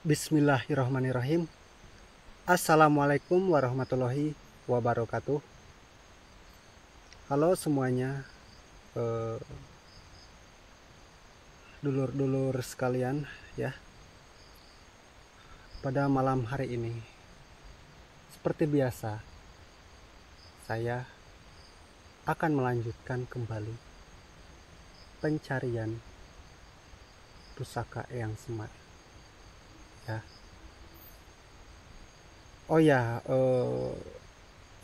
Bismillahirrahmanirrahim. Assalamualaikum warahmatullahi wabarakatuh. Halo semuanya, eh, dulur-dulur sekalian ya. Pada malam hari ini, seperti biasa, saya akan melanjutkan kembali pencarian pusaka Eyang Semar. Ya. Oh ya,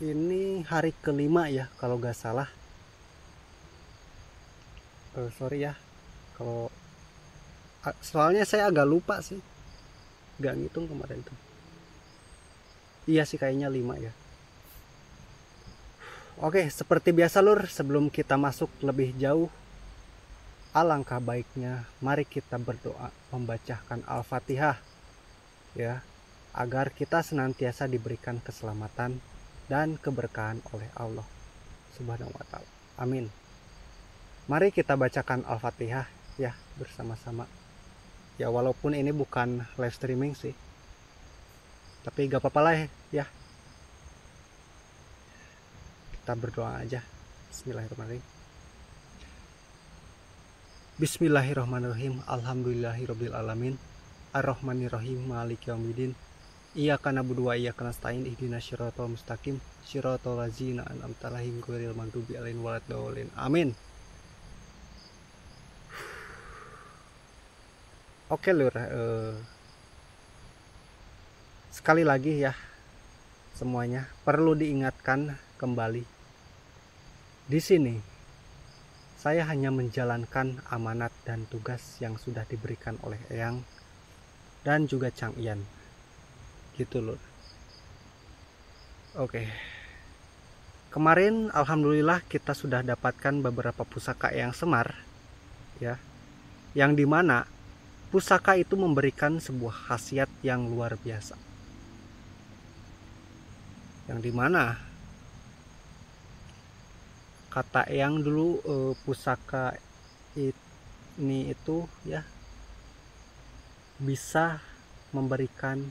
ini hari kelima ya kalau nggak salah. Sorry ya, kalau soalnya saya agak lupa sih, nggak ngitung kemarin tuh. Iya sih kayaknya 5 ya. Oke, seperti biasa lur, sebelum kita masuk lebih jauh, alangkah baiknya mari kita berdoa membacakan Al-Fatihah ya, agar kita senantiasa diberikan keselamatan dan keberkahan oleh Allah Subhanahu wa taala. Amin. Mari kita bacakan Al-Fatihah ya bersama-sama. Ya walaupun ini bukan live streaming sih, tapi gak apa-apa lah ya. Kita berdoa aja. Bismillahirrahmanirrahim. Bismillahirrahmanirrahim. Alhamdulillahirabbil alamin. Arrahmanirrahim. Maliki yaumiddin. Iyyaka na'budu wa iyyaka nasta'in. Ihdinas siratal mustaqim. Siratal ladzina an'amta 'alaihim ghairil maghdubi 'alaihim waladdallin. Amin. Oke lur, sekali lagi ya semuanya perlu diingatkan kembali. Di sini saya hanya menjalankan amanat dan tugas yang sudah diberikan oleh Eyang dan juga Cang Ian. Gitu loh. Oke. Kemarin alhamdulillah kita sudah dapatkan beberapa pusaka Eyang Semar ya. Yang dimana pusaka itu memberikan sebuah khasiat yang luar biasa. Yang dimana kata Eyang dulu, pusaka ini itu ya bisa memberikan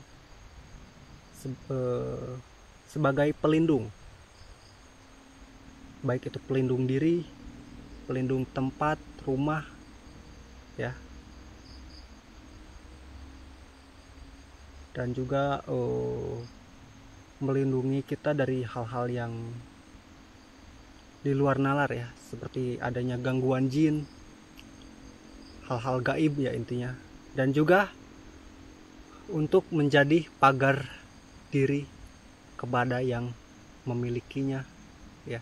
sebagai pelindung, baik itu pelindung diri, pelindung tempat, rumah ya, dan juga melindungi kita dari hal-hal yang di luar nalar ya, seperti adanya gangguan jin, hal-hal gaib ya intinya, dan juga untuk menjadi pagar diri kepada yang memilikinya ya,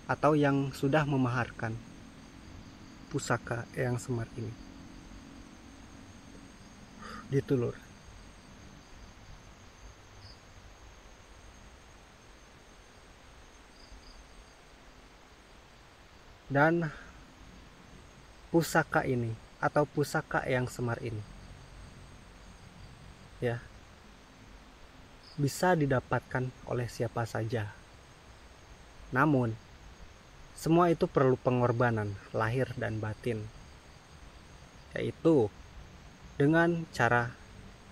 atau yang sudah memaharkan pusaka Eyang Semar ini. Gitu lur. Dan pusaka ini atau pusaka Eyang Semar ini ya bisa didapatkan oleh siapa saja. Namun semua itu perlu pengorbanan lahir dan batin, yaitu dengan cara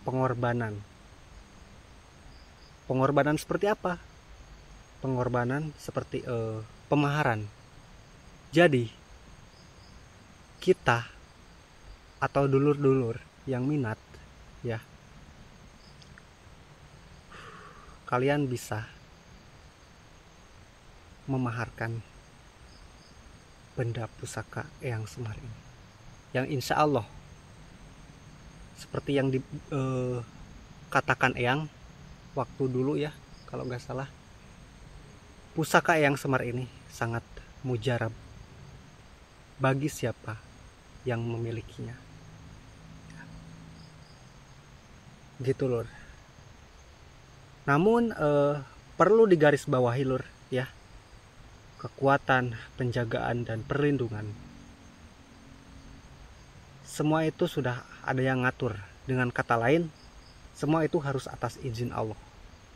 pengorbanan. Pengorbanan seperti apa? Pengorbanan seperti pemaharan. Jadi kita atau dulur-dulur yang minat ya, kalian bisa memaharkan benda pusaka Eyang Semar ini, yang insya Allah seperti yang dikatakan Eyang waktu dulu ya, kalau nggak salah, pusaka Eyang Semar ini sangat mujarab bagi siapa yang memilikinya. Gitu lur. Namun perlu digarisbawahi lur ya, kekuatan, penjagaan, dan perlindungan semua itu sudah ada yang ngatur. Dengan kata lain, semua itu harus atas izin Allah.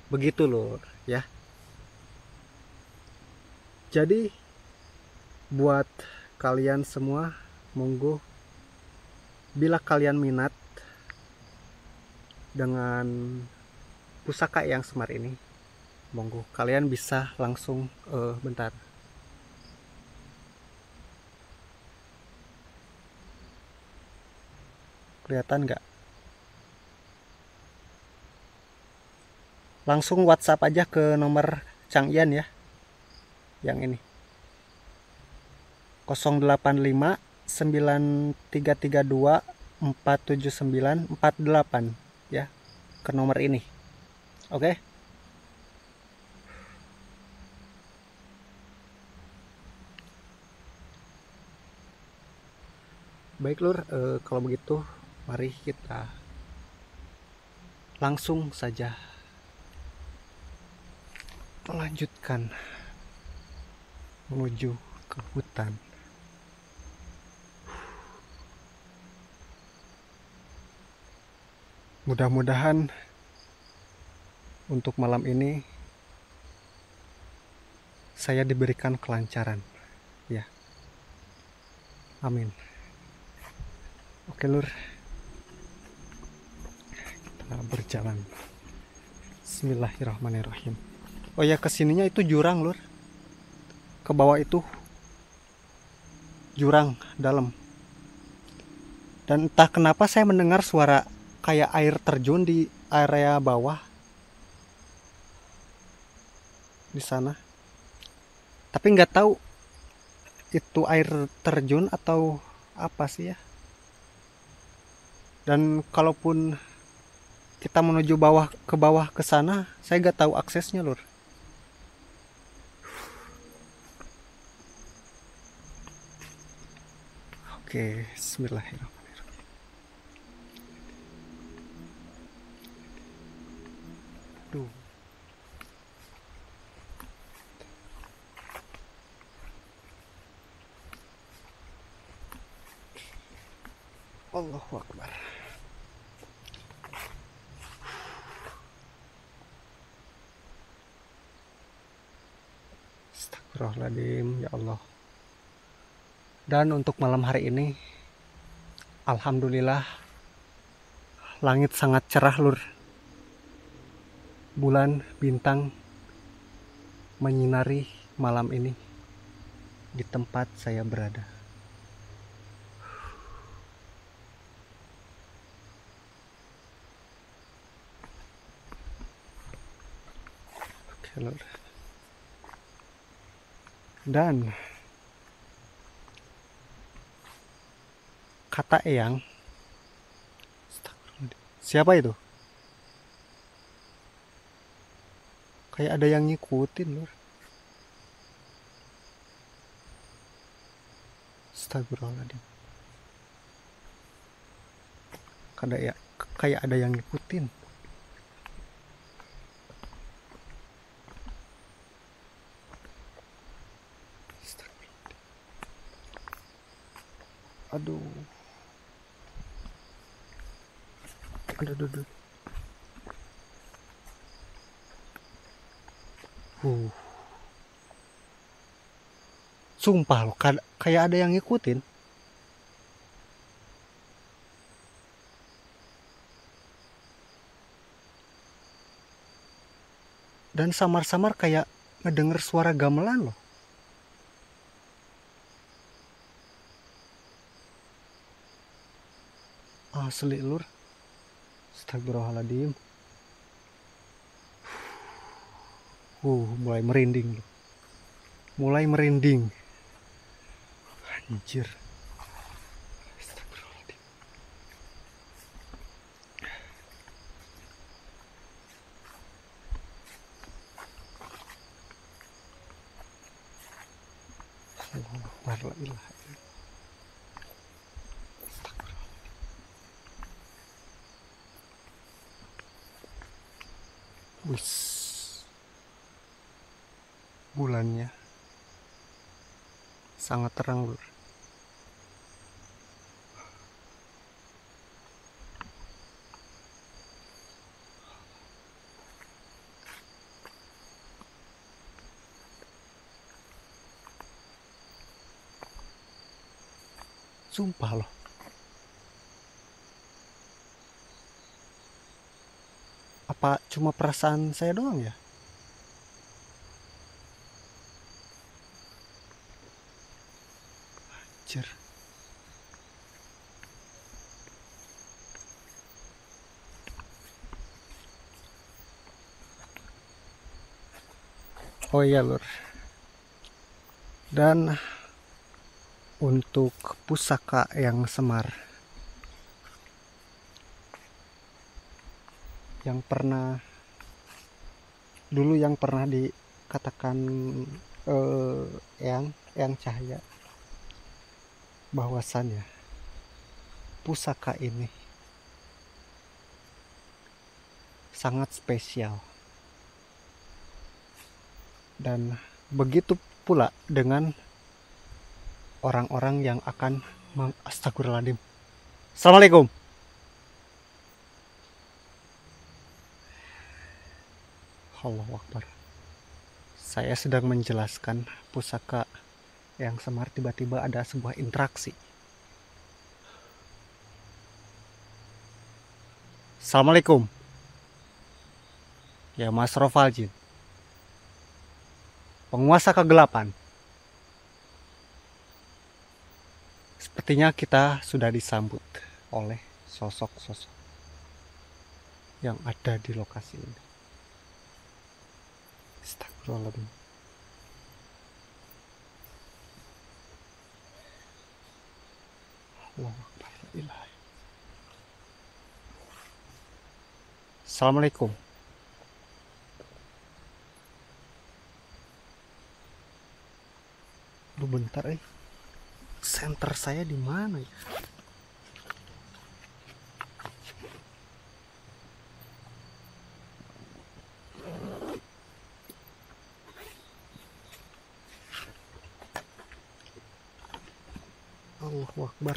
Begitu lur ya. Jadi buat kalian semua, monggo bila kalian minat dengan pusaka yang smart ini, monggo kalian bisa langsung bentar. Kelihatan nggak? Langsung WhatsApp aja ke nomor Cang Ian ya, yang ini 085 9332 47948 ya, ke nomor ini. Oke. Baik lur, kalau begitu mari kita langsung saja melanjutkan menuju ke hutan. Mudah-mudahan untuk malam ini saya diberikan kelancaran ya. Amin. Oke lur, kita berjalan. Bismillahirrahmanirrahim. Oh ya, kesininya itu jurang lur, ke bawah itu jurang dalam, dan entah kenapa saya mendengar suara kayak air terjun di area bawah di sana, tapi nggak tahu itu air terjun atau apa sih ya. Dan kalaupun kita menuju bawah ke sana, saya nggak tahu aksesnya lur. Oke, bismillahirrahmanirrahim. Duh. Allahu Akbar. Astagfirullahaladzim, ya Allah. Dan untuk malam hari ini, alhamdulillah, langit sangat cerah lur. Bulan, bintang menyinari malam ini di tempat saya berada. Oke lur. Dan kata Eyang, siapa itu? Kayak ada yang ngikutin lur. Astagfirullahaladzim. Kayak ada yang ngikutin. Aduh. Aduh. Sumpah loh, kayak ada yang ngikutin. Dan samar-samar kayak ngedenger suara gamelan loh. Asli lur. Astagfirullahaladzim. Mulai merinding loh. Mulai merinding. Anjir. Astagfirullahaladzim. Allahu Akbar, la ilaha illallah. Wis, bulannya sangat terang lur. Sumpah loh. Apa cuma perasaan saya doang ya? Anjir. Oh iya lur. Dan untuk pusaka yang semar, yang pernah dikatakan yang cahaya, bahwasannya pusaka ini sangat spesial, dan begitu pula dengan orang-orang yang akan astagfirullahaladzim. Assalamualaikum. Allahu Akbar. Saya sedang menjelaskan pusaka yang semar, tiba-tiba ada sebuah interaksi. Assalamualaikum. Ya Mas Rovaljin, penguasa kegelapan. Sepertinya kita sudah disambut oleh sosok-sosok yang ada di lokasi ini. Astagfirullahaladzim. Allahu Akbar. Assalamualaikum. Lu bentar center saya di mana ya? Allahu Akbar.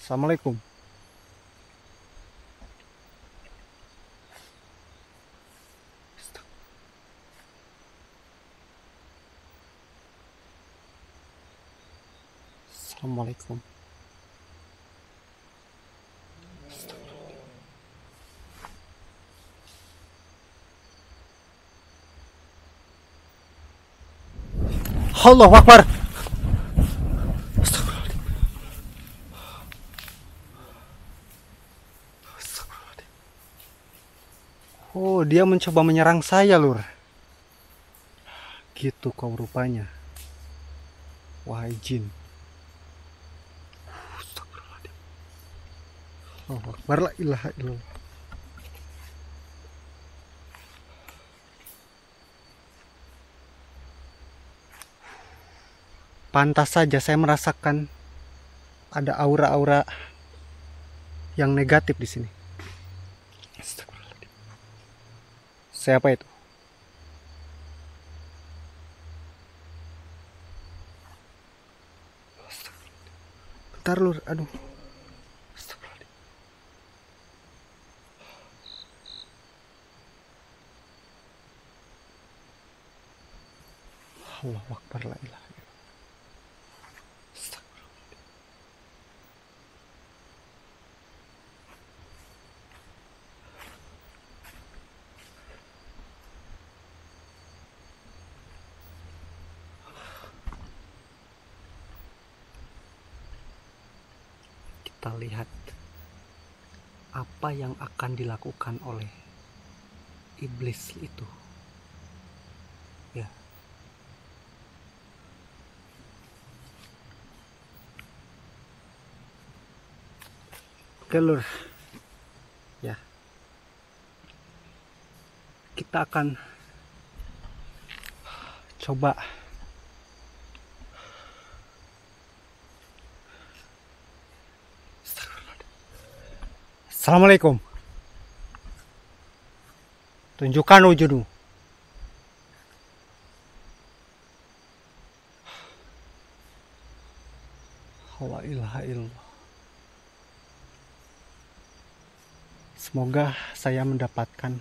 Assalamualaikum. Assalamualaikum. Allahu Akbar. Oh, dia mencoba menyerang saya, lur. Gitu kau rupanya. Wahai jin. Allahu Akbar, la ilaha illallah. Pantas saja saya merasakan ada aura-aura yang negatif di sini. Siapa itu? Bentar lur, aduh. Allahu Akbar, la ilaha. Kita lihat apa yang akan dilakukan oleh iblis itu. Ya. Oke lur. Ya. Kita akan coba Assalamualaikum. Tunjukkan wujudmu. La ilaha illallah. Semoga saya mendapatkan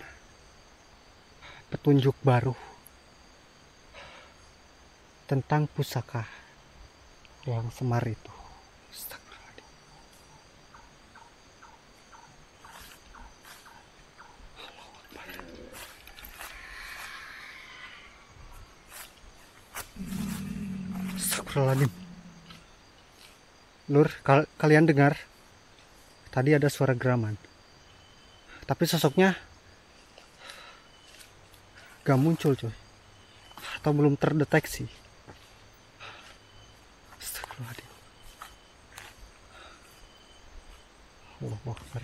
petunjuk baru tentang pusaka yang Semar itu. Astagfirullahaladzim. Astagfirullahaladzim. Lur, kalian dengar? Tadi ada suara geraman. Tapi sosoknya gak muncul coy. Atau belum terdeteksi. Astagfirullahaladzim. Allahu Akbar.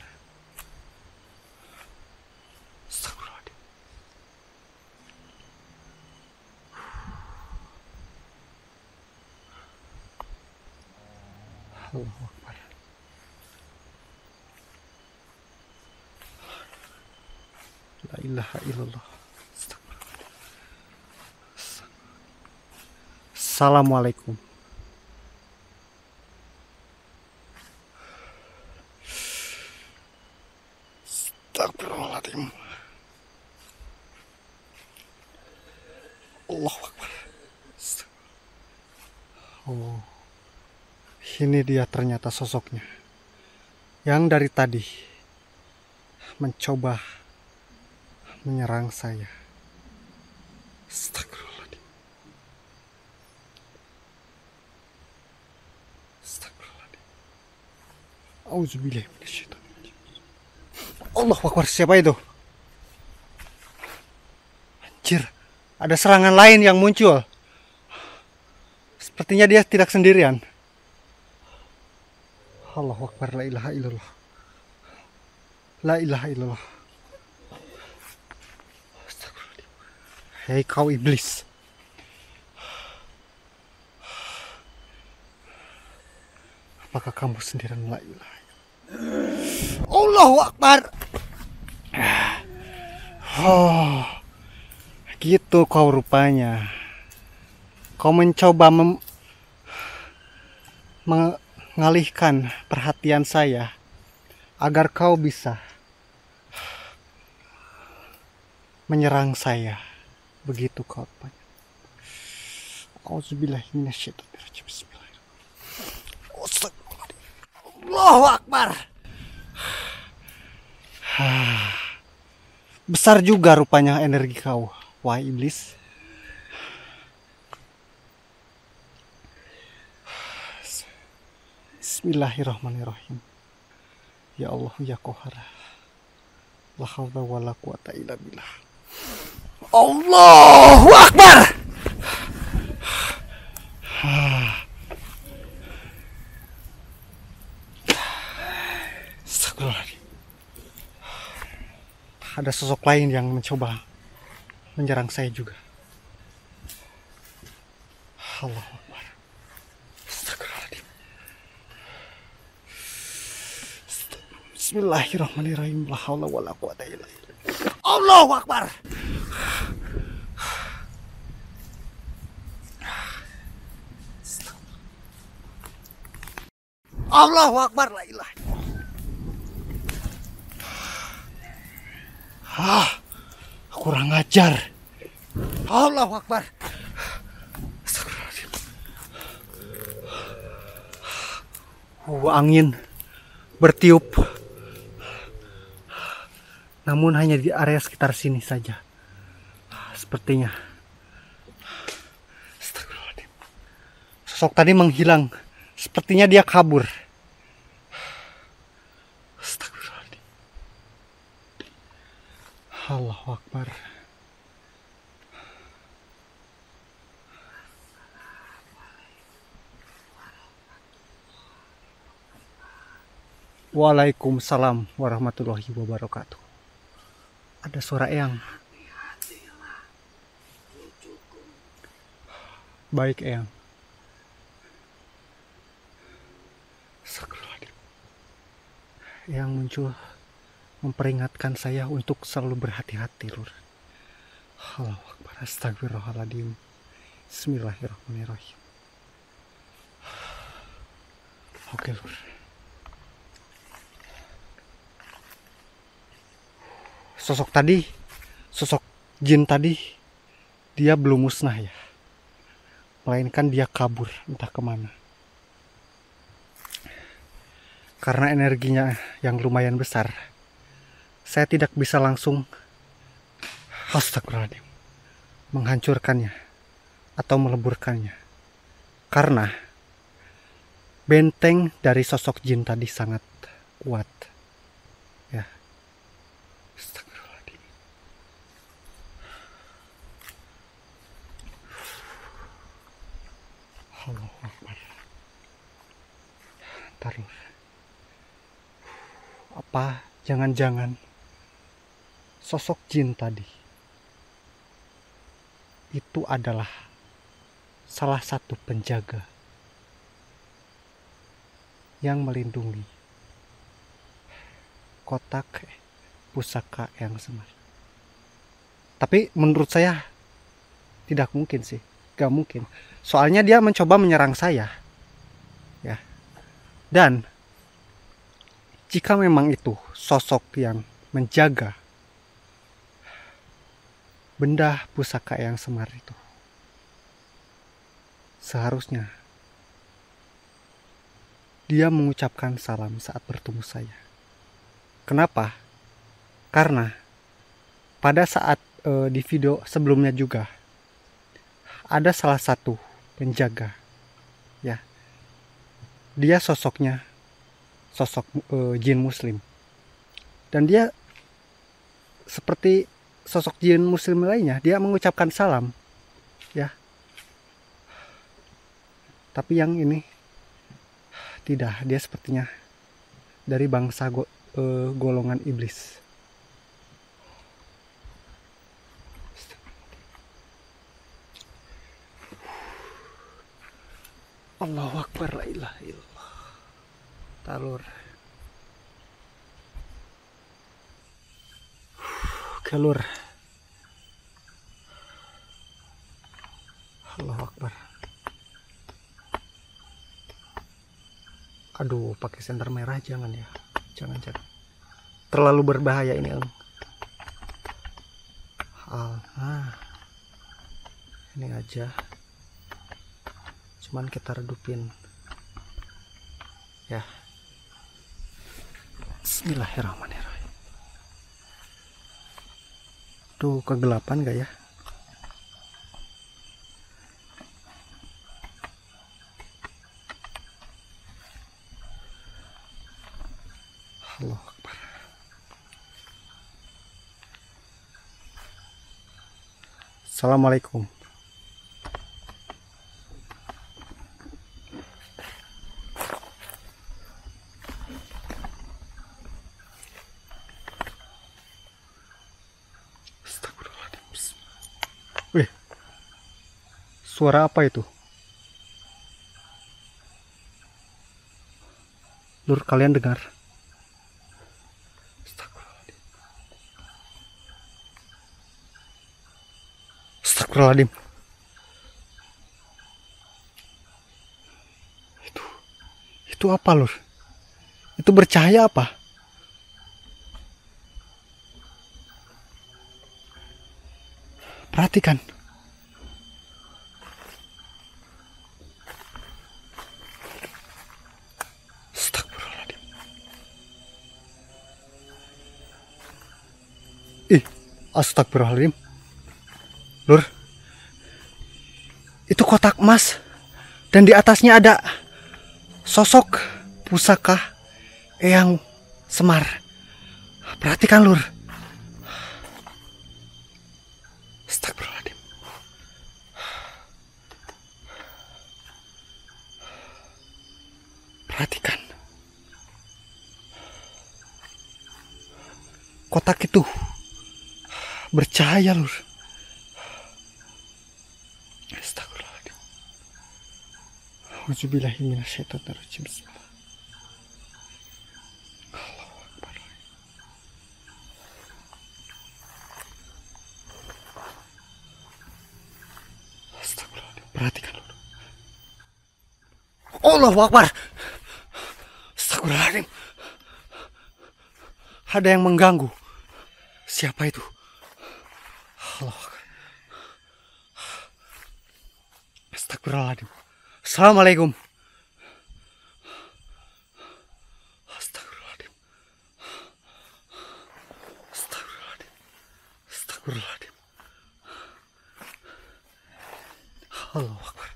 Astagfirullahaladzim. Allahu Akbar. La ilaha illallah. Assalamualaikum. Astagfirullahaladzim. Allahu Akbar. Oh, ini dia ternyata sosoknya yang dari tadi mencoba menyerang saya. Astagfirullahaladzim. Astagfirullahaladzim. Auzubillahi minasyaitonirrajim. Allahu Akbar, siapa itu? Anjir, ada serangan lain yang muncul. Sepertinya dia tidak sendirian. Allahu Akbar, la ilaha illallah. La ilaha illallah. Astagfirullahaladzim. Hei kau iblis. Apakah kamu sendirian? La ilaha illallah. Allahu Akbar. Oh, gitu kau rupanya. Kau mencoba mengalihkan perhatian saya agar kau bisa menyerang saya. Begitu kau rupanya. Auzubillahi minasyaitonirrajim. Bismillahirrahmanirrahim. Allahu Akbar. Besar juga rupanya energi kau, wahai iblis. Bismillahirrahmanirrahim. Ya Allah ya Qahar. La haula wala quwata illa billah. Allahu Akbar. Astagfirullahaladzim. Ada sosok lain yang mencoba menyerang saya juga. Allahu Akbar. Astagfirullahaladzim. Bismillahirrahmanirrahim. La haula wala quwata illa billah. Allahu Akbar. Allahu Akbar, la ilaha illallah. Kurang ajar. Allahu Akbar. Angin bertiup. Namun hanya di area sekitar sini saja. Sepertinya. Sosok tadi menghilang. Sepertinya dia kabur. Allahu Akbar. Waalaikumsalam warahmatullahi wabarakatuh. Ada suara Eyang. Baik Eyang. Yang muncul memperingatkan saya untuk selalu berhati-hati, Lur. Allahu Akbar. Astagfirullahaladzim. Bismillahirrahmanirrahim. Oke, Lur. Sosok tadi, sosok jin tadi, dia belum musnah ya. melainkan dia kabur entah kemana. Karena energinya yang lumayan besar, saya tidak bisa langsung astagfirullahaladzim, menghancurkannya atau meleburkannya. Karena benteng dari sosok jin tadi sangat kuat. Ya. Astagfirullahaladzim. Allahu Akbar. Taruh. Apa jangan-jangan sosok jin tadi itu adalah salah satu penjaga yang melindungi kotak pusaka Eyang Semar. Tapi menurut saya tidak mungkin sih, gak mungkin. Soalnya dia mencoba menyerang saya, ya. Dan jika memang itu sosok yang menjaga benda pusaka Eyang Semar itu, seharusnya dia mengucapkan salam saat bertemu saya. Kenapa? Karena pada saat di video sebelumnya juga ada salah satu penjaga, ya. Dia sosoknya sosok jin muslim, dan dia seperti sosok jin muslim lainnya, dia mengucapkan salam, ya. Tapi yang ini tidak, dia sepertinya dari bangsa golongan iblis. Allahu Akbar, la ilaha illallah. Talur. Kelur. Allahu Akbar. Aduh, pakai senter merah jangan ya. Jangan. Terlalu berbahaya ini, Om. Ini aja. Cuman kita redupin. Ya. Bismillahirrahmanirrahim. Tuh, kegelapan gak ya? Allahu Akbar. Assalamualaikum. Wih, suara apa itu? Lur, kalian dengar? Astagfirullahaladzim. Itu apa, Lur? Itu bercahaya apa? Perhatikan. Astagfirullahaladzim. Astagfirullahaladzim. Lur, itu kotak emas dan di atasnya ada sosok pusaka Eyang Semar. Perhatikan, Lur. Astagfirullahaladzim. Perhatikan. Kotak itu bercahaya, Lur. Astagfirullahaladzim. Auzubillahi minasyaitonirrajim. Bismillah. Allahu Akbar. Astagfirullahaladzim. Perhatikan, Lur. Allahu Akbar. Astagfirullahaladzim. Ada yang mengganggu. Siapa itu? Allah. Astagfirullahaladzim. Assalamualaikum. Astagfirullahaladzim. Astagfirullahaladzim. Astagfirullahaladzim. Allahu Akbar.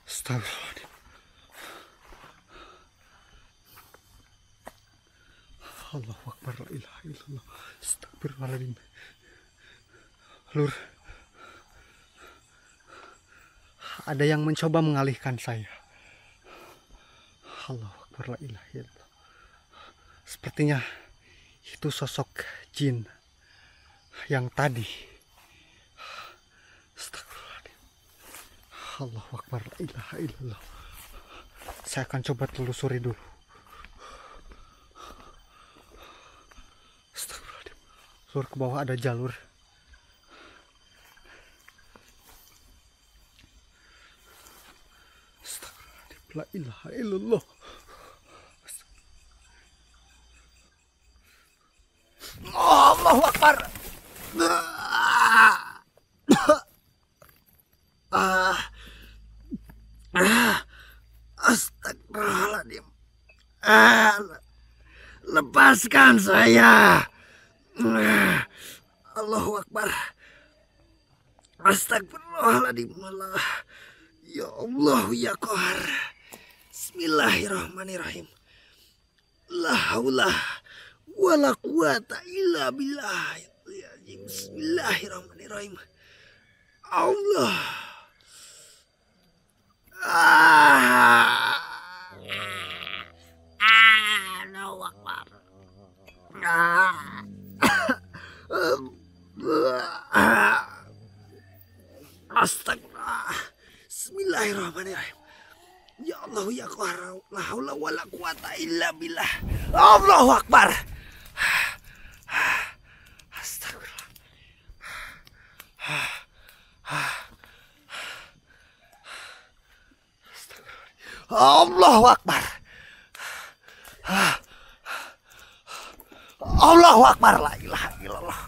Astagfirullahaladzim. Allahu Akbar, la ilaha illallah. Astagfirullahaladzim. Lur, ada yang mencoba mengalihkan saya. Allahu Akbar, la ilaha illallah. Sepertinya itu sosok jin yang tadi. Astagfirullahaladzim. Allahu Akbar, la ilaha illallah. Saya akan coba telusuri dulu. Astagfirullahaladzim. Lur, ke bawah ada jalur. Astagfirullahaladzim, la ilaha illallah. Allahu Akbar. Astagfirullahaladzim. Lepaskan saya. Allahu Akbar. Astagfirullahaladzim. Ya Allah, ya Qahar. Bismillahirrahmanirrahim. La haula wala quwata illa billah. Bismillahirrahmanirrahim. Allah. Allahu Akbar. Astagfirullah. Bismillahirrahmanirrahim. Ya Allah, ya Qahar. La haula wala quwata illa billah. Allahu Akbar. Astagfirullah. Allahu Akbar. Allahu Akbar, la ilaha illallah.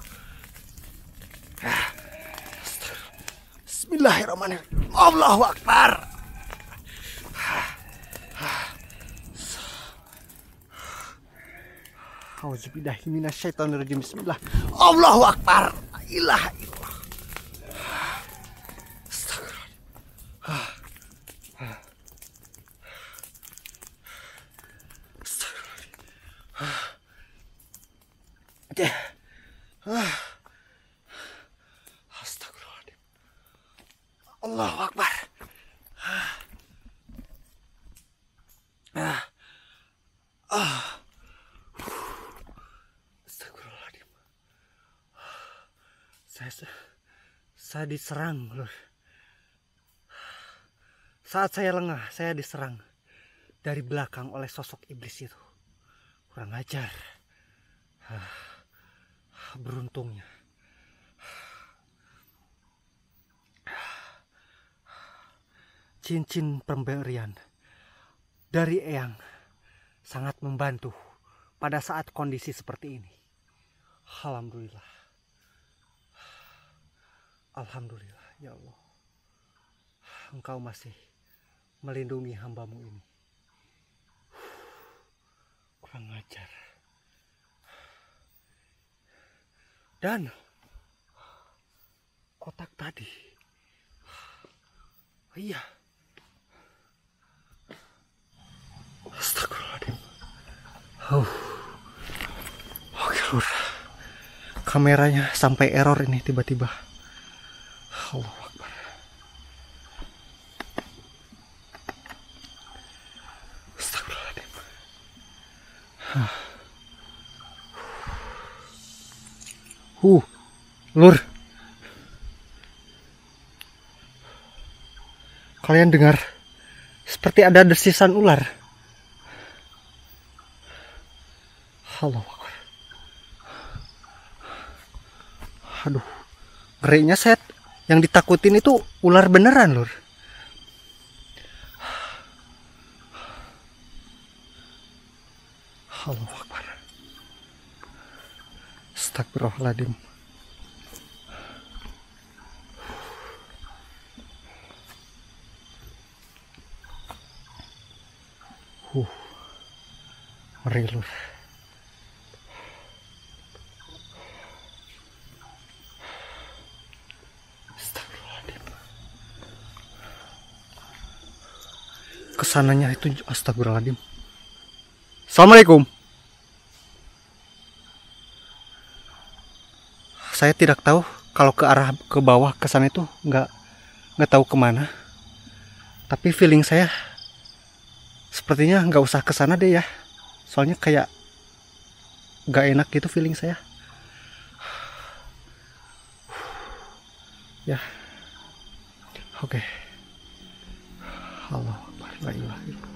Bismillahirrahmanirrahim. Allahu Akbar. Auzubillahi minasyaitonirrajim. Bismillah. Allahu Akbar. La ilaha illallah. Astagfirullahaladzim. Allahu Akbar. Astagfirullahaladzim. Saya diserang, Lur. Saat saya lengah, saya diserang dari belakang oleh sosok iblis itu. Kurang ajar. Beruntungnya cincin pemberian dari Eyang sangat membantu pada saat kondisi seperti ini. Alhamdulillah. Alhamdulillah, ya Allah. Engkau masih melindungi hambamu ini. Kurang ajar. Dan kotak tadi, iya, astagfirullahaladzim. Oke, Lur, kameranya sampai error ini tiba-tiba. Allahu Akbar. Astagfirullahaladzim. Lur, kalian dengar seperti ada desisan ular. Allahu Akbar. Aduh, ngerinya set. Yang ditakutin itu ular beneran, Lur. Allahu Akbar. Astagfirullahaladzim. Ngeri lur. Astagfirullahaladzim. Kesananya itu astagfirullahaladzim. Assalamualaikum. Saya tidak tahu kalau ke arah ke bawah ke sana itu nggak tahu kemana. Tapi feeling saya sepertinya nggak usah ke sana deh ya. Soalnya kayak nggak enak gitu feeling saya. Ya, oke. Allah Akbar, la ilaha illallah.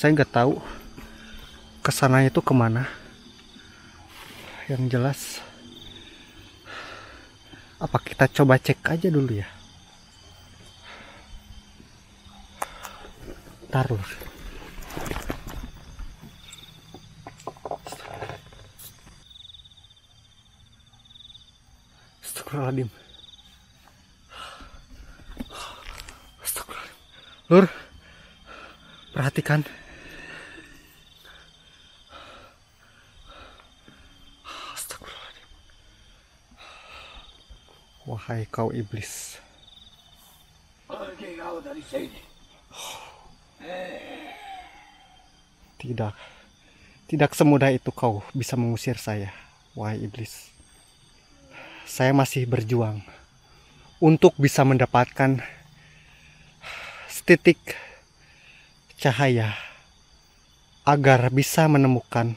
Saya nggak tahu kesananya itu kemana. Yang jelas, apa kita coba cek aja dulu ya. Taruh. Astagfirullahaladzim. Astagfirullahaladzim. Lur, perhatikan. Wahai kau iblis, pergi kau dari sini. Tidak semudah itu kau bisa mengusir saya, wahai iblis. Saya masih berjuang untuk bisa mendapatkan setitik cahaya agar bisa menemukan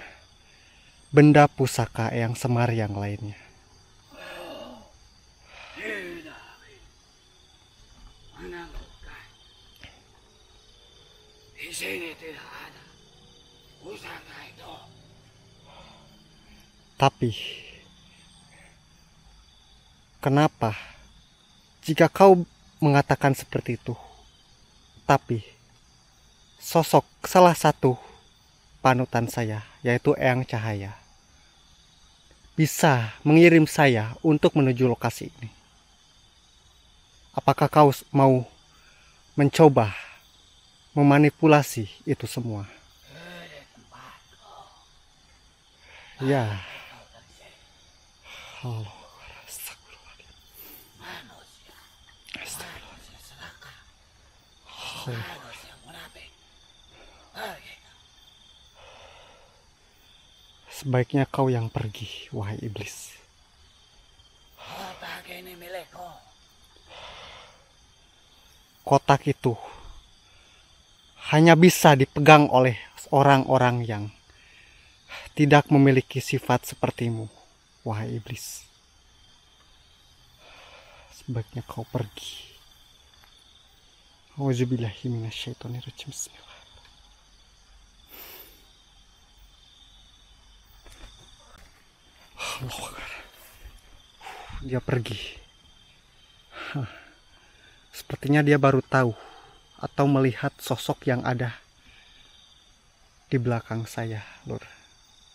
benda pusaka yang semar yang lainnya. Di sini tidak ada pusaka itu. Tapi kenapa jika kau mengatakan seperti itu, tapi sosok salah satu panutan saya, yaitu Eyang Cahaya, bisa mengirim saya untuk menuju lokasi ini? Apakah kau mau mencoba memanipulasi itu semua? Ya. Allah. Sebaiknya kau yang pergi, wahai iblis. Kotak ini milikku. Kotak itu hanya bisa dipegang oleh orang-orang yang tidak memiliki sifat sepertimu, wahai iblis. Sebaiknya kau pergi. Auzubillahi minasyaitonirrajim. Bismillah. Dia pergi. Sepertinya dia baru tahu atau melihat sosok yang ada di belakang saya, Lur.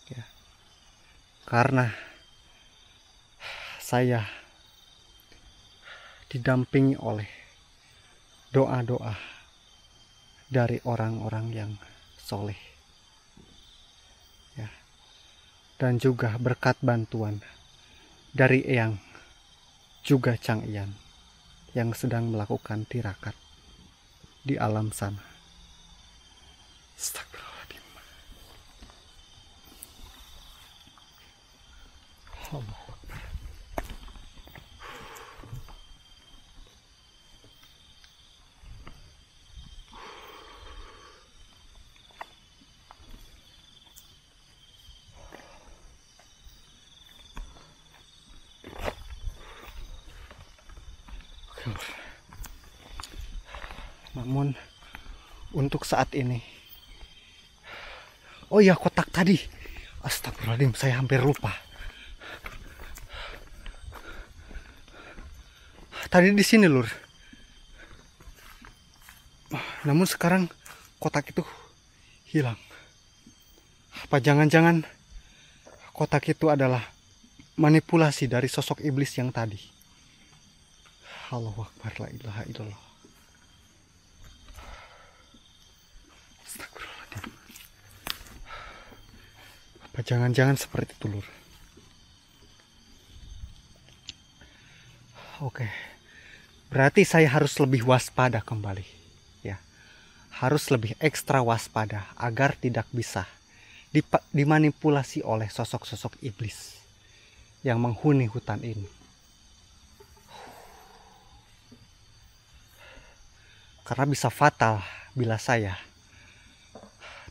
Ya. Karena saya didampingi oleh doa-doa dari orang-orang yang soleh, ya, dan juga berkat bantuan dari Eyang juga Cang Ian yang sedang melakukan tirakat di alam sana. Astagfirullahaladzim. Allah. Namun untuk saat ini, oh ya, kotak tadi, astagfirullahaladzim, saya hampir lupa. Tadi di sini, Lur. Namun sekarang kotak itu hilang. Apa jangan-jangan kotak itu adalah manipulasi dari sosok iblis yang tadi? Allahu Akbar, la ilaha illallah. Astagfirullahaladzim. Apa jangan-jangan seperti itu, Lur? Oke. Berarti saya harus lebih waspada kembali, ya. Harus lebih ekstra waspada agar tidak bisa dimanipulasi oleh sosok-sosok iblis yang menghuni hutan ini. Karena bisa fatal bila saya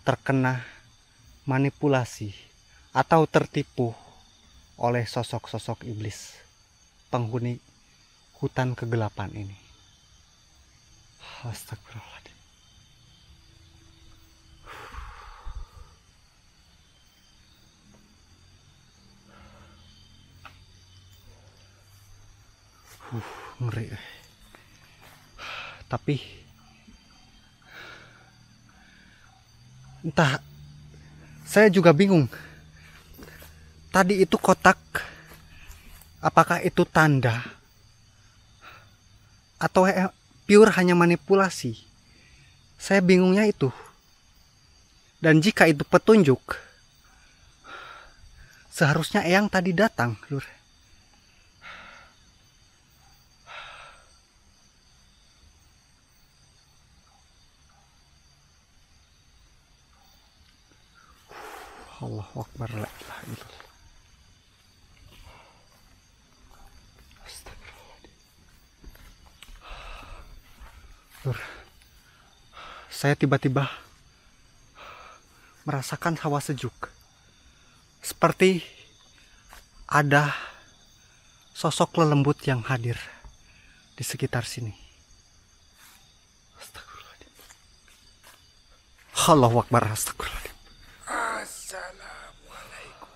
terkena manipulasi atau tertipu oleh sosok-sosok iblis penghuni hutan kegelapan ini. Astagfirullahaladzim. Ngeri. Tapi entah, saya juga bingung. Tadi itu kotak, apakah itu tanda atau pure hanya manipulasi? Saya bingungnya itu. Dan jika itu petunjuk, seharusnya Eyang tadi datang, Lur. Allahu Akbar, la ilaha illallah. Astagfirullahaladzim. Lur, saya tiba-tiba merasakan hawa sejuk. Seperti ada sosok lelembut yang hadir di sekitar sini. Astagfirullahaladzim. Allahu Akbar, astagfirullahaladzim. Assalamualaikum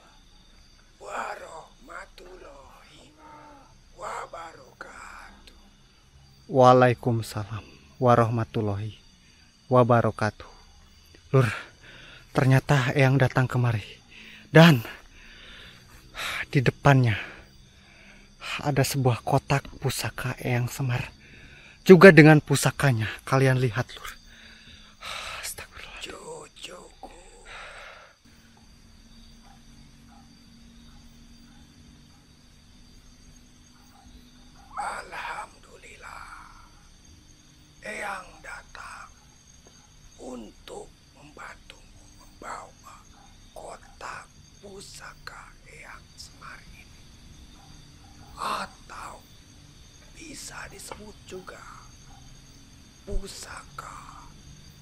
warahmatullahi wabarakatuh. Waalaikumsalam warahmatullahi wabarakatuh. Lur, ternyata Eyang datang kemari. Dan di depannya ada sebuah kotak pusaka Eyang Semar. Juga dengan pusakanya. Kalian lihat, Lur. Astagfirullahaladzim. Cucuku, alhamdulillah, Eyang datang untuk membantumu membawa kotak pusaka Eyang Semar ini. Atau bisa disebut juga pusaka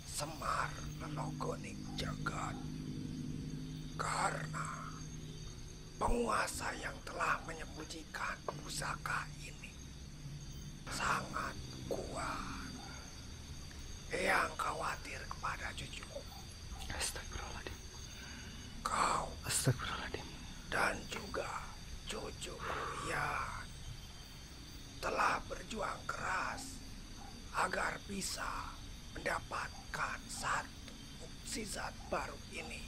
Semar Lelogoning Jagat. Karena penguasa yang telah menyembunyikan pusaka ini sangat kuat. Eyang khawatir kepada cucuku. Astagfirullahaladzim. Kau Astagfirullahaladzim. dan juga cucuku Yan telah berjuang keras agar bisa mendapatkan satu mukjizat baru ini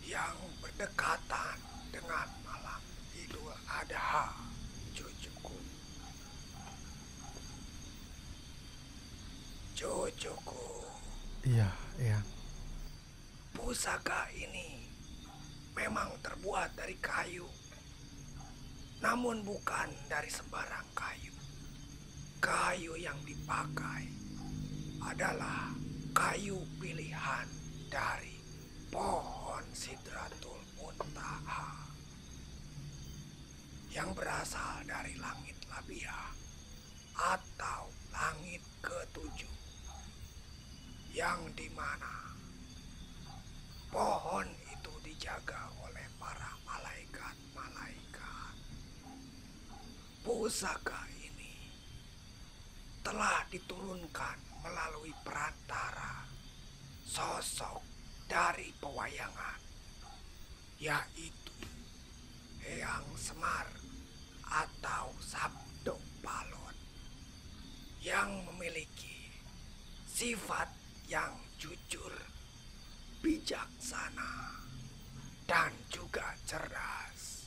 yang berdekatan dengan malam Idul Adha, cucuku. Cucuku, Iya, Eyang. pusaka ini memang terbuat dari kayu, namun bukan dari sembarang kayu. Kayu yang dipakai adalah kayu pilihan dari pohon Sidratul Muntaha yang berasal dari langit Labiah atau langit ketujuh, yang dimana pohon itu dijaga oleh para malaikat-malaikat. Pusaka ini telah diturunkan melalui perantara sosok dari pewayangan, yaitu Eyang Semar atau Sabdo Palon, yang memiliki sifat yang jujur, bijaksana, dan juga cerdas,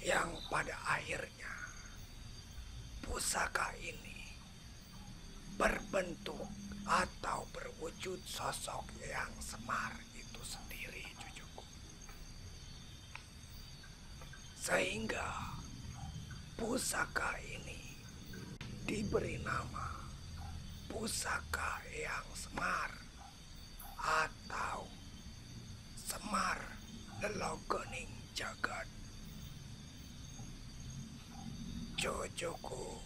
yang pada akhirnya pusaka ini berbentuk atau berwujud sosok yang Semar itu sendiri, cucuku. Sehingga pusaka ini diberi nama Pusaka Eyang Semar atau Semar Lelogening Jagat. Cucuku,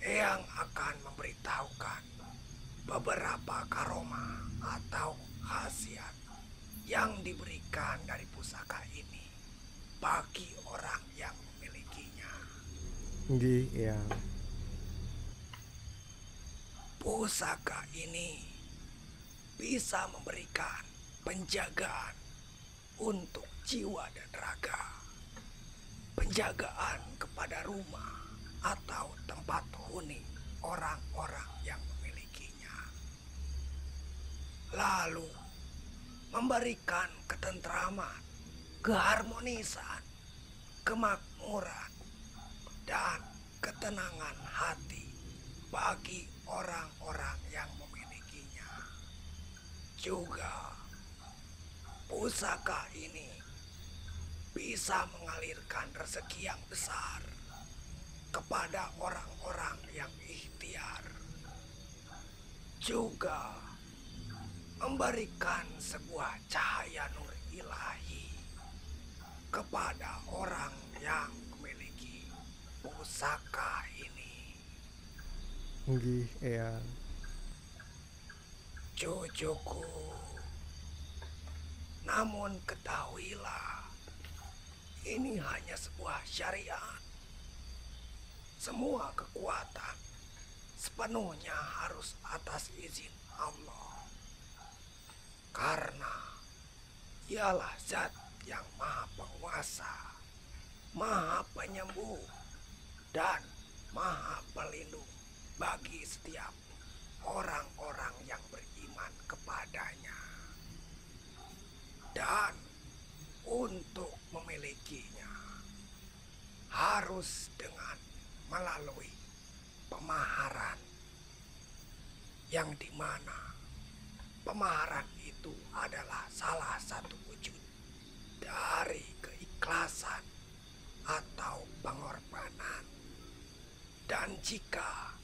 Eyang akan memberitahukan beberapa karomah atau khasiat yang diberikan dari pusaka ini bagi orang yang memilikinya. Nggih, Eyang. Pusaka ini bisa memberikan penjagaan untuk jiwa dan raga, penjagaan kepada rumah atau tempat huni orang-orang yang memilikinya, lalu memberikan ketentraman, keharmonisan, kemakmuran, dan ketenangan hati bagi orang-orang yang memilikinya. Juga pusaka ini bisa mengalirkan rezeki yang besar kepada orang-orang yang ikhtiar. Juga memberikan sebuah cahaya nur ilahi kepada orang yang memiliki pusaka ini. Nggih, Eyang. Cucuku, namun ketahuilah, ini hanya sebuah syariat. Semua kekuatan sepenuhnya harus atas izin Allah, karena Dialah Zat yang Maha Penguasa, Maha Penyembuh, dan Maha Pelindung bagi setiap orang-orang yang beriman kepadanya. Dan untuk memilikinya harus dengan melalui pemaharan, yang dimana pemaharan itu adalah salah satu wujud dari keikhlasan atau pengorbanan. Dan jika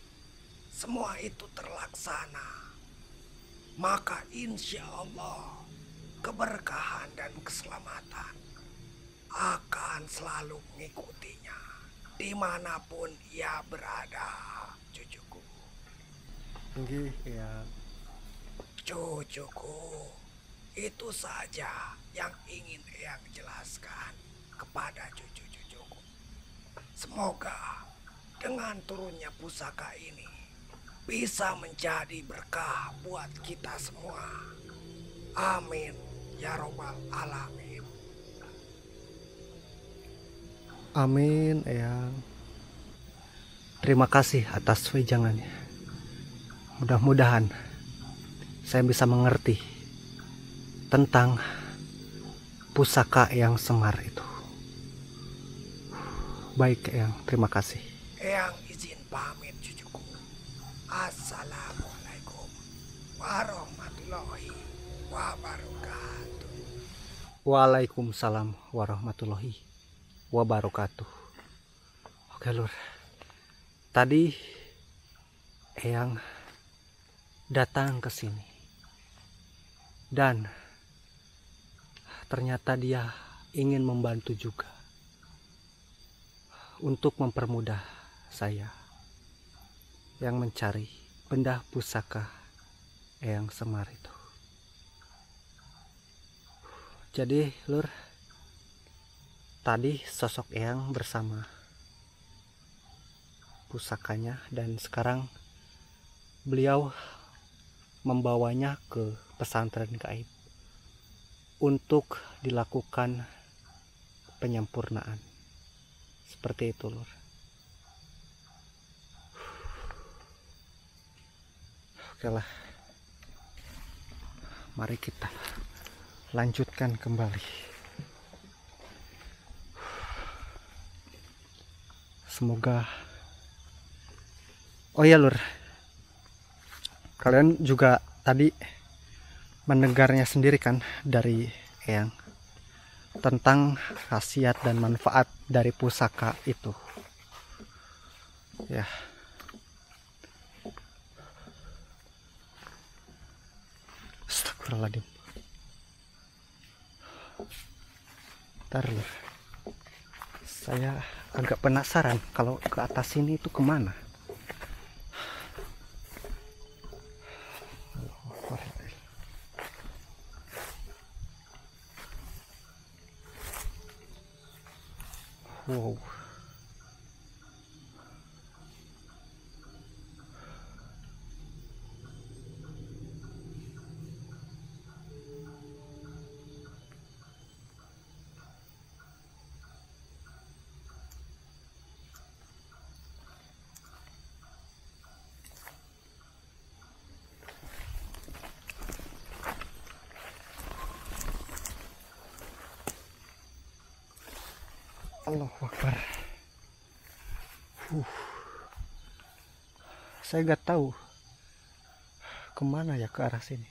semua itu terlaksana, maka insya Allah keberkahan dan keselamatan akan selalu mengikutinya dimanapun ia berada, cucuku. Nggih, Eyang. Cucuku, itu saja yang ingin Eyang jelaskan kepada cucu-cucuku. Semoga dengan turunnya pusaka ini bisa menjadi berkah buat kita semua. Amin ya robbal alamin. Amin, Eyang. Terima kasih atas wejangannya. Mudah-mudahan saya bisa mengerti tentang pusaka Eyang Semar itu. Baik, Eyang. Terima kasih. Eyang izin pamit, cucuku. Assalamualaikum warahmatullahi wabarakatuh. Waalaikumsalam warahmatullahi wabarakatuh. Oke, Lur. Tadi Eyang datang ke sini. Dan ternyata dia ingin membantu juga untuk mempermudah saya yang mencari benda pusaka Eyang Semar itu. Jadi, Lur, tadi sosok Eyang bersama pusakanya, dan sekarang beliau membawanya ke pesantren gaib untuk dilakukan penyempurnaan. Seperti itu, Lur. Oke lah, mari kita lanjutkan kembali. Semoga, oh ya Lur, kalian juga tadi mendengarnya sendiri kan dari Eyang tentang khasiat dan manfaat dari pusaka itu ya. Astagfirullahaladzim. Ntar Lur, saya agak penasaran kalau ke atas sini itu kemana. Wow. Allahu Akbar. Saya nggak tahu kemana ya ke arah sini,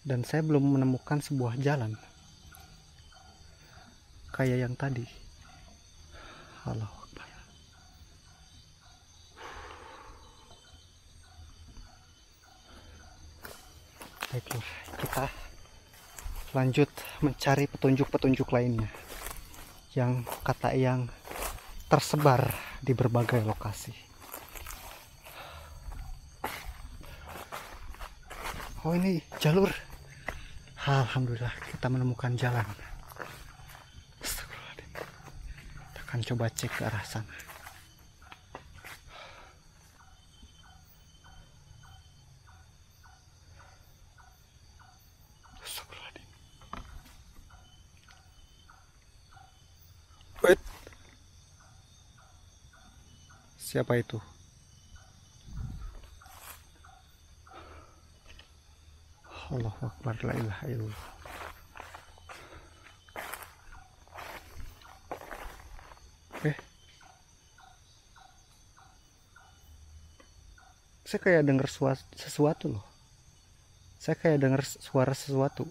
dan saya belum menemukan sebuah jalan kayak yang tadi. Allahu Akbar. Baiklah, kita lanjut mencari petunjuk-petunjuk lainnya yang kata yang tersebar di berbagai lokasi. Oh, ini jalur. Alhamdulillah kita menemukan jalan. Astagfirullahaladzim. Kita akan coba cek ke arah sana. Astagfirullahaladzim. Wait. Siapa itu? Allahu Akbar, la ilaha illallah. Saya kayak dengar sesuatu loh. Saya kayak dengar suara sesuatu,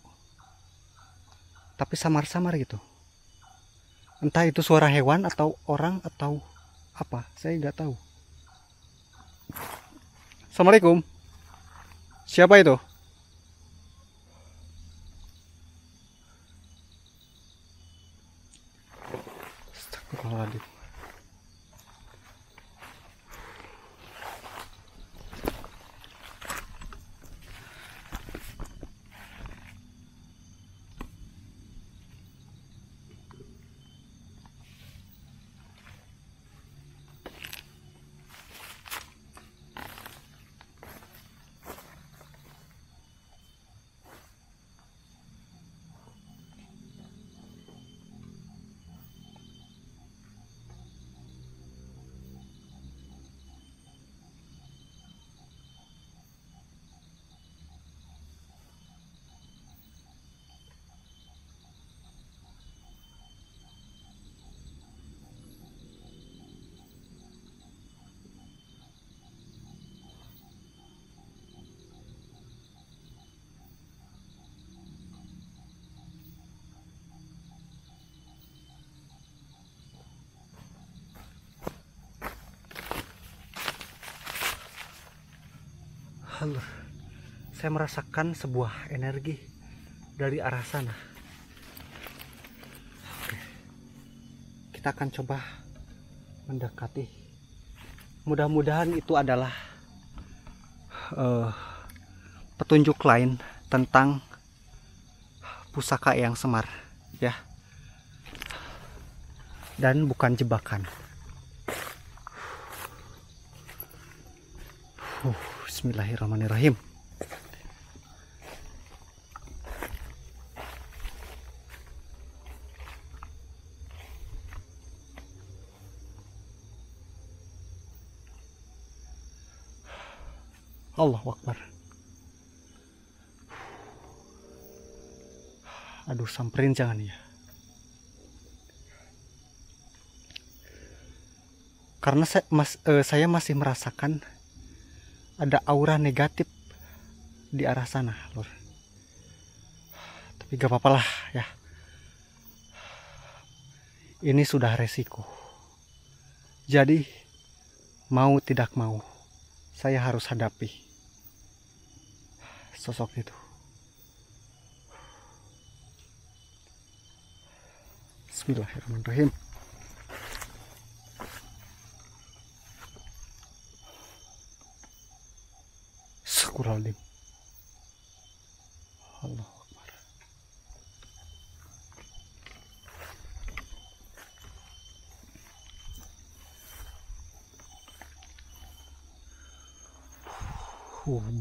tapi samar-samar gitu. Entah itu suara hewan atau orang atau apa, saya nggak tahu. Assalamualaikum. Siapa itu? Astagfirullahaladzim. Halo, saya merasakan sebuah energi dari arah sana. Oke, kita akan coba mendekati. Mudah-mudahan itu adalah petunjuk lain tentang pusaka yang semar, ya, dan bukan jebakan. Bismillahirrahmanirrahim. Allahu Akbar. Aduh, samperin jangan ya. Karena saya masih merasakan ada aura negatif di arah sana, Lur. Tapi gak apa-apa lah ya. Ini sudah resiko. Jadi mau tidak mau saya harus hadapi sosok itu. Bismillahirrahmanirrahim. Astagfirullahaladzim. Allahu Akbar.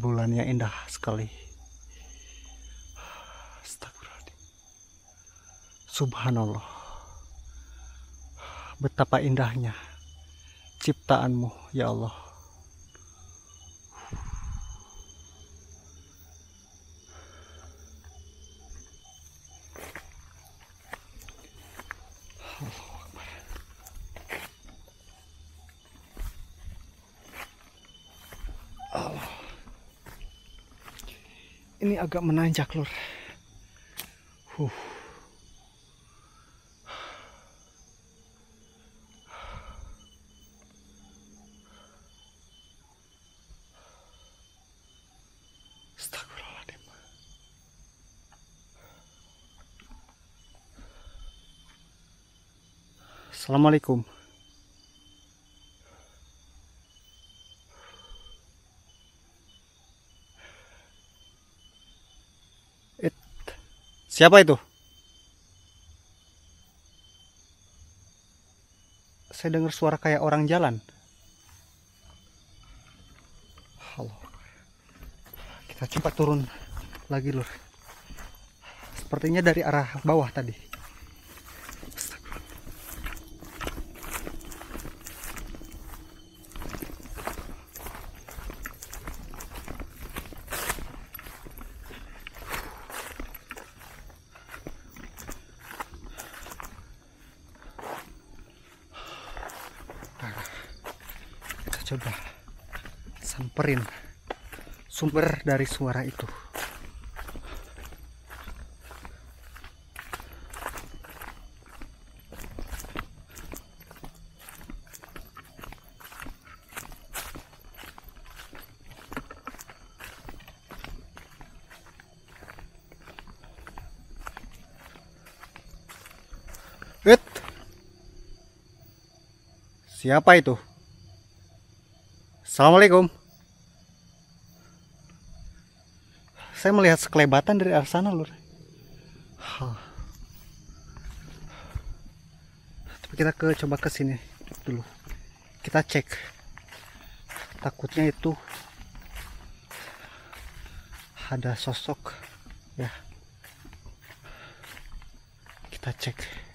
Bulannya indah sekali. Astagfirullahaladzim. Subhanallah. Betapa indahnya ciptaanmu ya Allah. Ini agak menanjak, Lur. Astagfirullahaladzim. Assalamualaikum. Siapa itu? Saya dengar suara kayak orang jalan. Halo. Kita coba turun lagi, Lur. Sepertinya dari arah bawah tadi. Coba samperin sumber dari suara itu. Siapa itu? Assalamualaikum. Saya melihat sekelebatan dari arah sana, Lur. Tapi kita coba ke sini dulu. Kita cek. Takutnya itu ada sosok ya. Kita cek.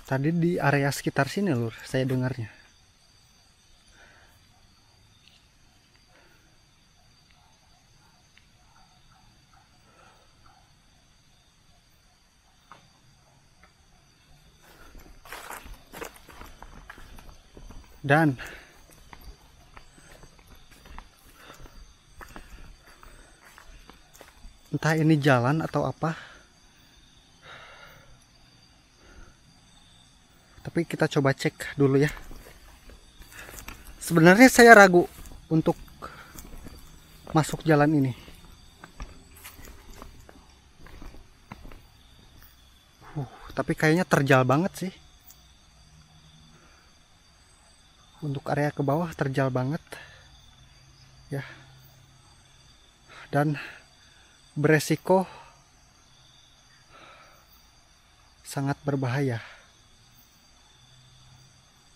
Tadi di area sekitar sini, Lur, saya dengarnya. Dan entah ini jalan atau apa, tapi kita coba cek dulu ya. Sebenarnya saya ragu untuk masuk jalan ini. Tapi kayaknya terjal banget sih. Untuk area ke bawah terjal banget ya, dan beresiko sangat berbahaya.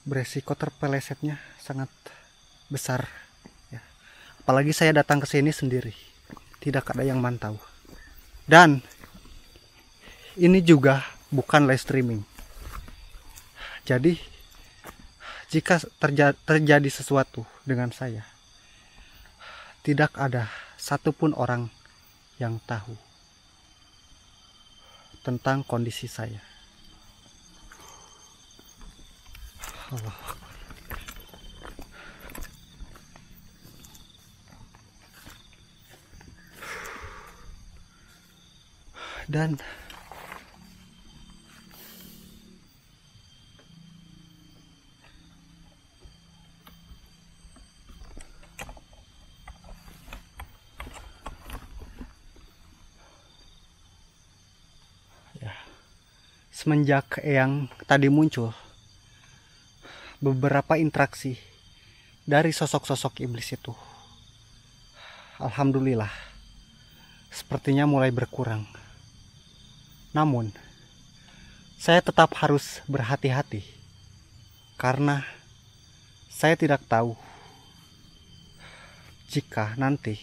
Beresiko terpelesetnya sangat besar ya. Apalagi saya datang ke sini sendiri, tidak ada yang mantau. Dan ini juga bukan live streaming. Jadi jika terjadi sesuatu dengan saya, tidak ada satupun orang yang tahu tentang kondisi saya. Allah. Dan semenjak Eyang tadi muncul, beberapa interaksi dari sosok-sosok iblis itu, alhamdulillah, sepertinya mulai berkurang. Namun, saya tetap harus berhati-hati karena saya tidak tahu jika nanti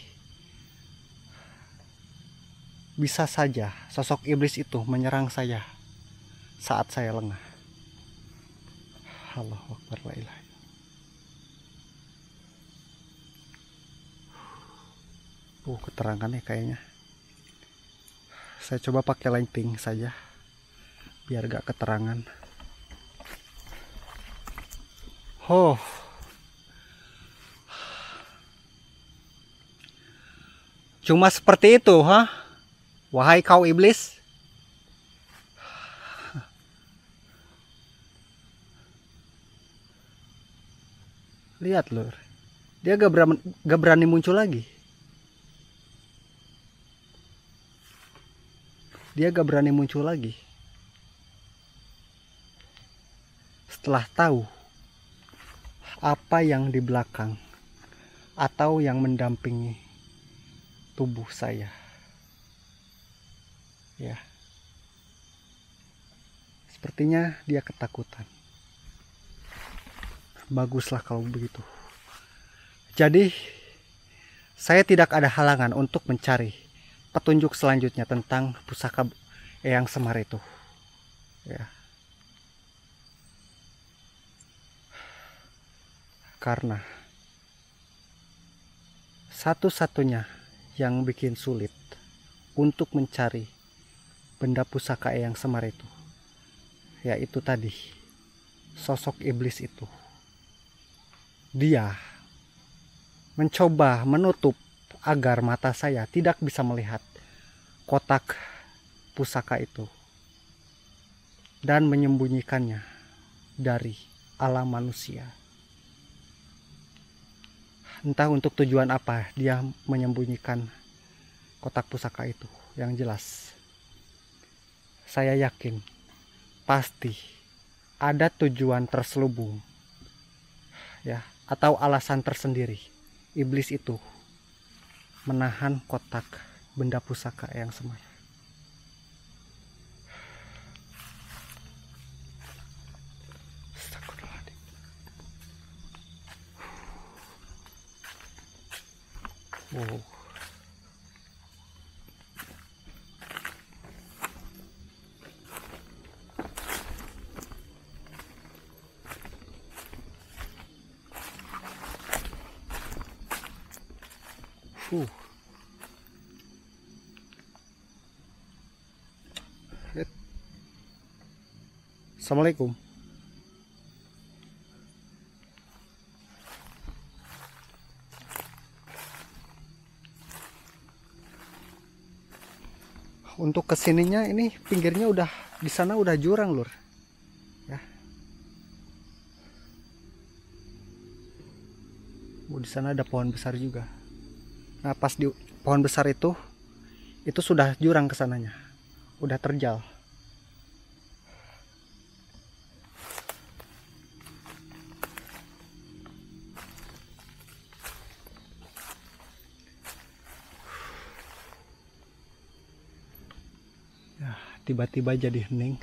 bisa saja sosok iblis itu menyerang saya saat saya lengah. Allahu Akbar, la ilaha illallah. Keterangannya kayaknya. Saya coba pakai lighting saja biar gak keterangan. Oh. Cuma seperti itu, wahai kau iblis. Lihat lur, dia gak berani muncul lagi. Dia gak berani muncul lagi. Setelah tahu apa yang di belakang atau yang mendampingi tubuh saya. Ya. Sepertinya dia ketakutan. Baguslah kalau begitu. Jadi saya tidak ada halangan untuk mencari petunjuk selanjutnya tentang pusaka Eyang Semar itu ya. Karena satu-satunya yang bikin sulit untuk mencari benda pusaka Eyang Semar itu, yaitu tadi sosok iblis itu. Dia mencoba menutup agar mata saya tidak bisa melihat kotak pusaka itu dan menyembunyikannya dari alam manusia. Entah untuk tujuan apa dia menyembunyikan kotak pusaka itu. Yang jelas, saya yakin pasti ada tujuan terselubung ya, atau alasan tersendiri iblis itu menahan kotak benda pusaka Eyang Semar. Astagfirullahaladzim. Oh. Assalamualaikum. Untuk kesininya ini pinggirnya udah, di sana udah jurang lur ya. Di sana ada pohon besar juga. Nah pas di pohon besar itu sudah jurang kesananya, udah terjal. tiba-tiba jadi hening.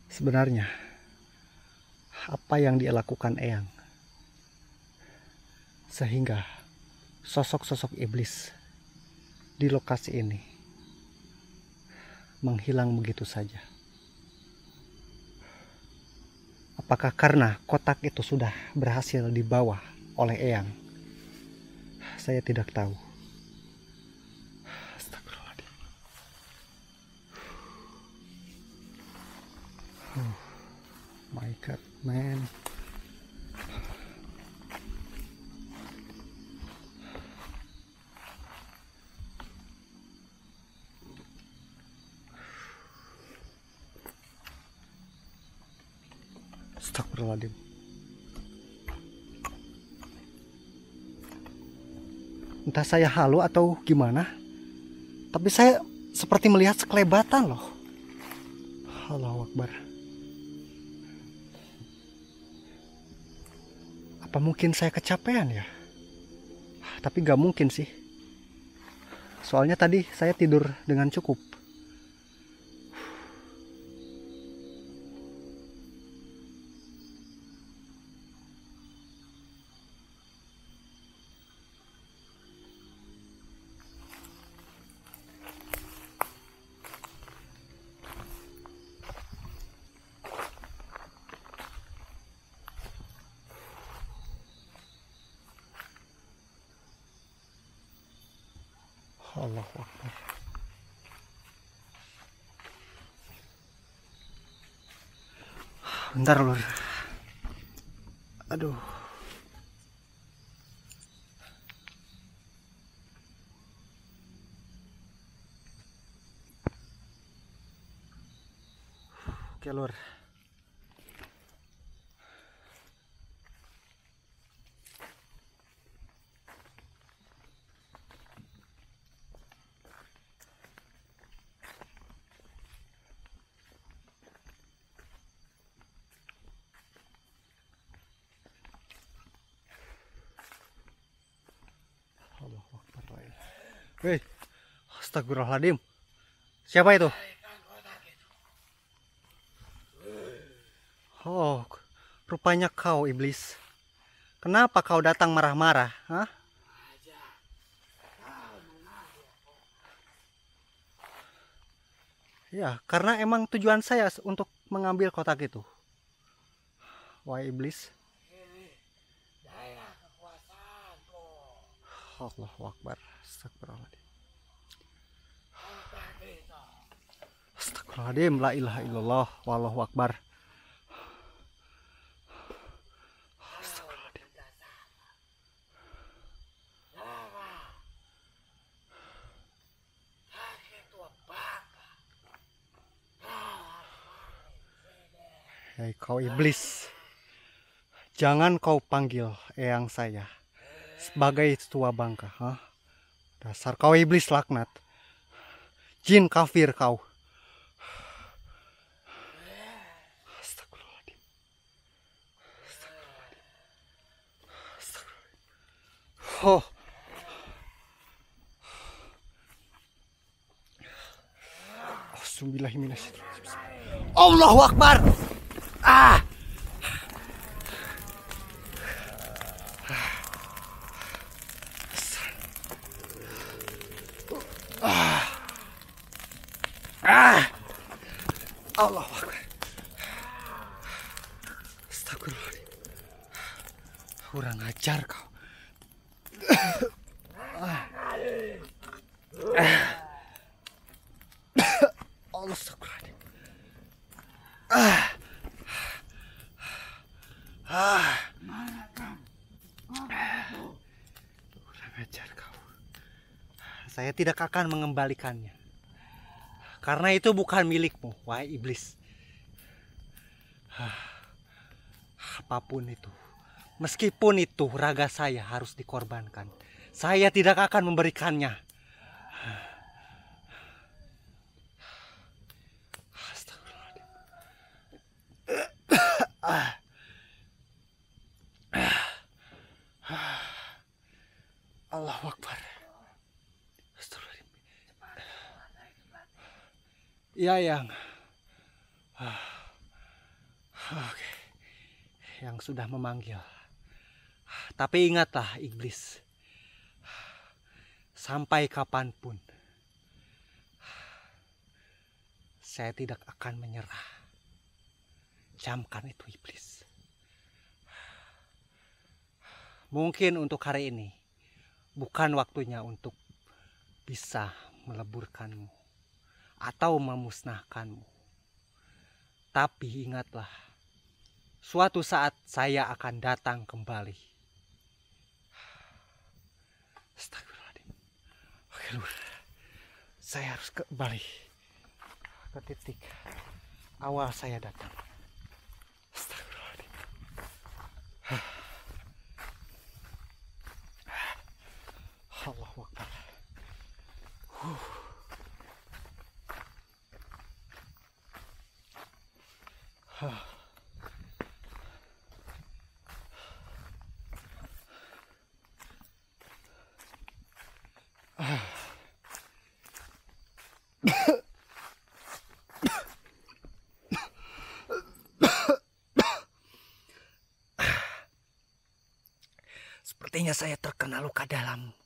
Sebenarnya apa yang dia lakukan Eyang sehingga sosok-sosok iblis di lokasi ini menghilang begitu saja? Apakah karena kotak itu sudah berhasil dibawa oleh Eyang? Saya tidak tahu. Astagfirullahaladzim. Oh my God, man. Astagfirullahaladzim. Entah saya halu atau gimana, tapi saya seperti melihat sekelebatan loh. Allahu Akbar. Apa mungkin saya kecapean ya? Tapi gak mungkin sih. Soalnya tadi saya tidur dengan cukup. Allahu Akbar. Bentar lur. Aduh. Oke lur. Hei, astagfirullahaladzim. Siapa itu? Oh, rupanya kau iblis. Kenapa kau datang marah-marah? Hah? Ya, karena emang tujuan saya untuk mengambil kotak itu. Wah iblis. Allahu Akbar. Astagfirullahaladzim. Astagfirullahaladzim. La ilaha illallah. Wallahu Akbar. Astagfirullahaladzim. Hei kau iblis. Jangan kau panggil eyang saya sebagai tua bangka, huh? Dasar kau iblis laknat. Jin kafir kau. Astagfirullahaladzim. Astagfirullahaladzim. Astagfirullahaladzim. Oh. Bismillahirrahmanirrahim. Allahu Akbar. Ah. Allah Akbar. Astagfirullahaladzim. Kurang ajar kau. Allah astagfirullahaladzim. Kurang ajar kau. Saya tidak akan mengembalikannya. Karena itu bukan milikmu, wahai iblis. Apapun itu, meskipun itu raga saya harus dikorbankan, saya tidak akan memberikannya. Astagfirullahaladzim. Allahu Akbar. Astagfirullahaladzim. Ya, yang oke, yang sudah memanggil. Tapi ingatlah iblis, sampai kapanpun saya tidak akan menyerah. Camkan itu iblis. Mungkin untuk hari ini bukan waktunya untuk bisa meleburkanmu atau memusnahkanmu. Tapi ingatlah, suatu saat saya akan datang kembali. Astagfirullahaladzim. Oke, Lur. Saya harus kembali ke titik awal saya datang. Astagfirullahaladzim. Allahu Akbar. Sepertinya saya terkena luka dalam.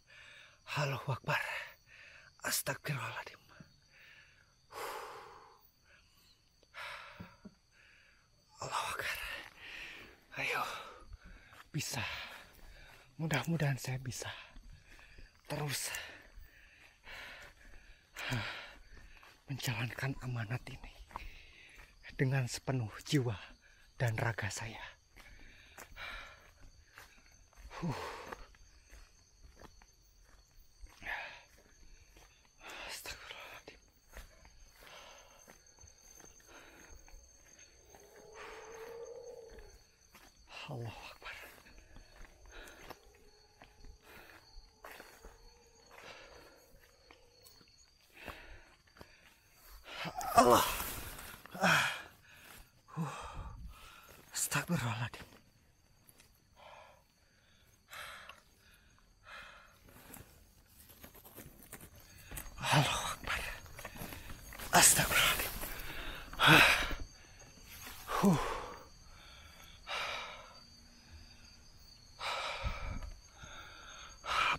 Allahu Akbar. Astagfirullahaladzim. Allahu Akbar. Ayo. Bisa. Mudah-mudahan saya bisa terus menjalankan amanat ini dengan sepenuh jiwa dan raga saya. Astagfirullahaladzim. Allahu Akbar. Allah. Astagfirullahaladzim. Allahu Akbar. Astagfirullahaladzim.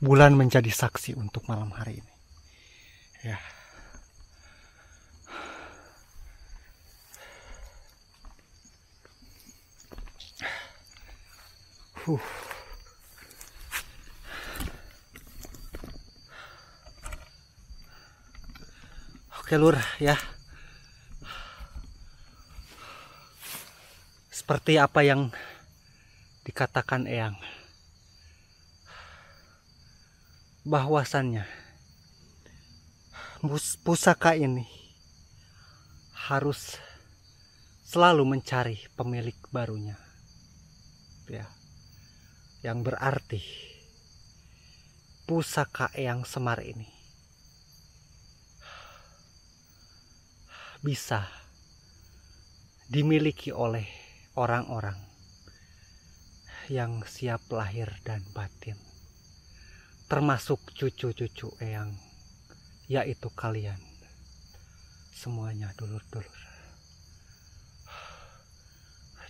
Bulan menjadi saksi untuk malam hari ini. Ya. Oke, Lur, ya. Seperti apa yang dikatakan Eyang, bahwasannya pusaka ini harus selalu mencari pemilik barunya, ya. Yang berarti pusaka Eyang Semar ini bisa dimiliki oleh orang-orang yang siap lahir dan batin, termasuk cucu-cucu Eyang, yaitu kalian semuanya, dulur-dulur.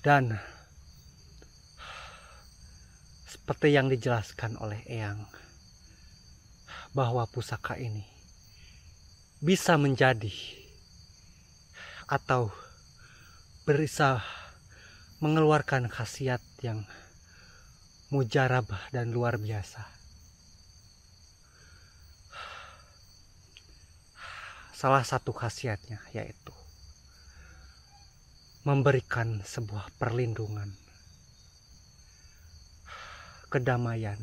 Dan seperti yang dijelaskan oleh Eyang, bahwa pusaka ini bisa menjadi atau bisa mengeluarkan khasiat yang mujarabah dan luar biasa. Salah satu khasiatnya yaitu memberikan sebuah perlindungan, kedamaian,